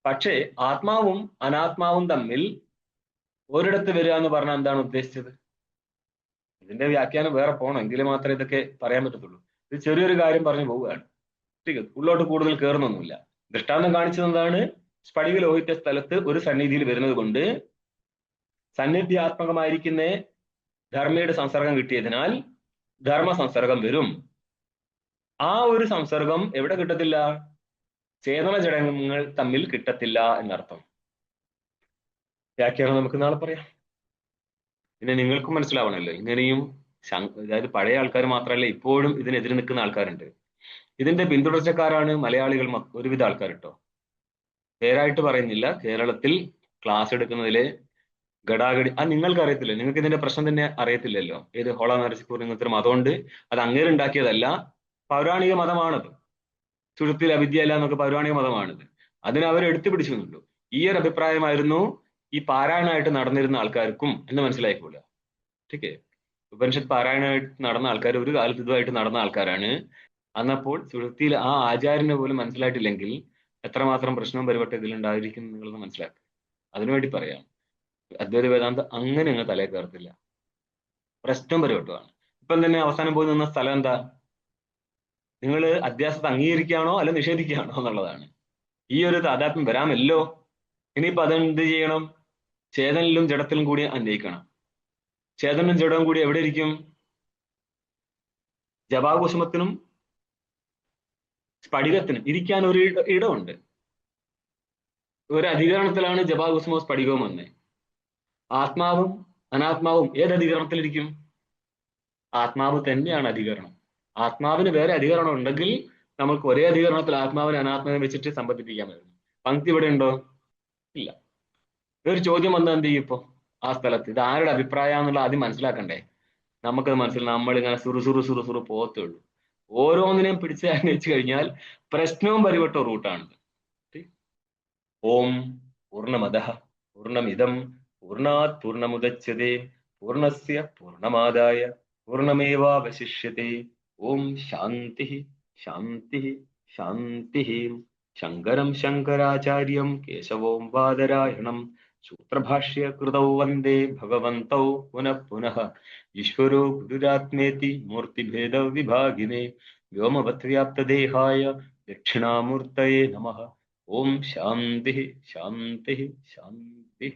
പക്ഷേ ആത്മാവും അനാത്മാവും തമ്മിൽ ഒരിടത്ത് വരിക എന്ന് പറഞ്ഞാൽ എന്താണ് ഉദ്ദേശിച്ചത്? ഇതിന്റെ വ്യാഖ്യാനം വേറെ പോകണം, എങ്കിൽ മാത്രമേ ഇതൊക്കെ പറയാൻ പറ്റത്തുള്ളൂ. ഇത് ചെറിയൊരു കാര്യം പറഞ്ഞു പോവുകയാണ്. ഉള്ളോട്ട് കൂടുതൽ കയറുന്നൊന്നുമില്ല. ദൃഷ്ടാന്തം കാണിച്ചത് എന്താണ്? സ്ഫടിക ലോഹിത്യ സ്ഥലത്ത് ഒരു സന്നിധിയിൽ വരുന്നത് കൊണ്ട് സന്നിധ്യാത്മകമായിരിക്കുന്ന ധർമ്മിയുടെ സംസർഗം കിട്ടിയതിനാൽ ധർമ്മ സംസർഗം വരും. ആ ഒരു സംസർഗം എവിടെ കിട്ടത്തില്ല? ചേതന ജഡങ്ങൾ തമ്മിൽ കിട്ടത്തില്ല എന്നർത്ഥം. വ്യാഖ്യാനം നമുക്ക് നാളെ പറയാം. പിന്നെ നിങ്ങൾക്കും മനസ്സിലാവണമല്ലോ. ഇങ്ങനെയും അതായത് പഴയ ആൾക്കാർ മാത്രമല്ല, ഇപ്പോഴും ഇതിനെതിരെ നിൽക്കുന്ന ആൾക്കാരുണ്ട്. ഇതിന്റെ പിന്തുടർച്ചക്കാരാണ് മലയാളികൾ, ഒരുവിധ ആൾക്കാർ കേട്ടോ. പേരായിട്ട് പറയുന്നില്ല. കേരളത്തിൽ ക്ലാസ് എടുക്കുന്നതിലെ ഗടാഗടി നിങ്ങൾക്ക് അറിയത്തില്ല, നിങ്ങൾക്ക് ഇതിന്റെ പ്രശ്നം തന്നെ അറിയത്തില്ലല്ലോ. ഏത് ഹോള നരസിപ്പൂർ ഇങ്ങനത്തെ മതമുണ്ട്, അത് അങ്ങേരുണ്ടാക്കിയതല്ല, പൗരാണിക മതമാണത്. സുഹൃത്തിൽ അവിദ്യ അല്ല എന്നൊക്കെ പൗരാണിക മതമാണിത്. അതിനെ അവർ എടുത്തു പിടിച്ചിരുന്നുള്ളൂ. ഈ ഒരു അഭിപ്രായമായിരുന്നു ഈ പാരായണമായിട്ട് നടന്നിരുന്ന ആൾക്കാർക്കും എന്ന് മനസ്സിലായിക്കൂല. ഓക്കെ, ഉപനിഷത്ത് പാരായണമായിട്ട് നടന്ന ആൾക്കാർ ഒരു കാലത്ത് ഇതുമായിട്ട് നടന്ന ആൾക്കാരാണ്. അന്നപ്പോൾ സുഹൃത്തിയിൽ ആ ആചാര്യനെ പോലും മനസ്സിലായിട്ടില്ലെങ്കിൽ എത്രമാത്രം പ്രശ്നവും പരിവട്ടം ഇതിലുണ്ടായിരിക്കും എന്നുള്ളത് മനസ്സിലാക്കുക. അതിനുവേണ്ടി പറയാം, അദ്വൈത വേദാന്തം അങ്ങനെ അങ്ങ് തലയിൽ കയറത്തില്ല. പ്രശ്നം പരിവട്ടമാണ്. ഇപ്പം തന്നെ അവസാനം പോയി നിന്ന സ്ഥലം എന്താ? നിങ്ങൾ അധ്യാസത്തെ അംഗീകരിക്കുകയാണോ അല്ല നിഷേധിക്കുകയാണോ എന്നുള്ളതാണ്. ഈ ഒരു താതാത്മ്യം വരാമല്ലോ ഇനിയിപ്പോ അതെന്ത് ചെയ്യണം? ചേതനിലും ജഡത്തിലും കൂടി അന്വയിക്കണം. ചേതനും ജഡവും കൂടി എവിടെ ഇരിക്കും? ജപാകുസുമത്തിനും സ്ഫടികത്തിനും ഇരിക്കാൻ ഒരു ഇടമുണ്ട്. ഒരു അധികരണത്തിലാണ് ജപാകുസുമവും സ്ഫടികവും വന്നത്. ആത്മാവും അനാത്മാവും ഏത് അധികരണത്തിലിരിക്കും? ആത്മാവ് തന്നെയാണ് അധികരണം. ആത്മാവിന് വേറെ അധികരണം ഉണ്ടെങ്കിൽ നമുക്ക് ഒരേ അധികരണത്തിൽ ആത്മാവിനെ അനാത്മാവിനെ വെച്ചിട്ട് സമ്പദിപ്പിക്കാമായിരുന്നു. പങ്ക്തി ഇവിടെ ഉണ്ടോ? ഇല്ല. ഇതൊരു ചോദ്യം വന്നാൽ എന്ത് ചെയ്യും? ഇപ്പൊ ആ സ്ഥലത്ത് ഇത് ആരുടെ അഭിപ്രായം എന്നുള്ള ആദ്യം മനസ്സിലാക്കണ്ടേ? നമുക്കത് മനസ്സിലായി നമ്മളിങ്ങനെ സുറു പോകത്തേ ഉള്ളൂ. ഓരോന്നിനെയും പിടിച്ച് അന്വേഷിച്ചു കഴിഞ്ഞാൽ പ്രശ്നവും പരിവട്ട റൂട്ടാണിത്. ഓം പൂർണ്ണമദഃ പൂർണ്ണമിദം പൂർണ്ണാത് പൂർണ്ണമുദച്യതേ പൂർണ്ണസ്യ പൂർണ്ണമാദായ പൂർണ്ണമേവാവശിഷ്യത്തെ. ഓം ശാന്തി ശാന്തി ശാന്തി. ശങ്കരം ശങ്കരാചാര്യം കേശവോം ബാദരായണം സൂത്രഭാഷ്യകൃതൗ വന്ദേ ഭഗവന്തൗ പുനഃ പുനഃ. ഈശ്വരോ ഗുരുരാത്മേതി മൂർത്തിഭേദ വിഭാഗിനേ വ്യോമവത്വ്യാപ്തദേഹായ ദക്ഷിണാമൂർത്തയേ നമഃ. ഓം ശാന്തി ശാന്തി ശാന്തി.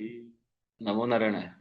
നമോ നാരായണ.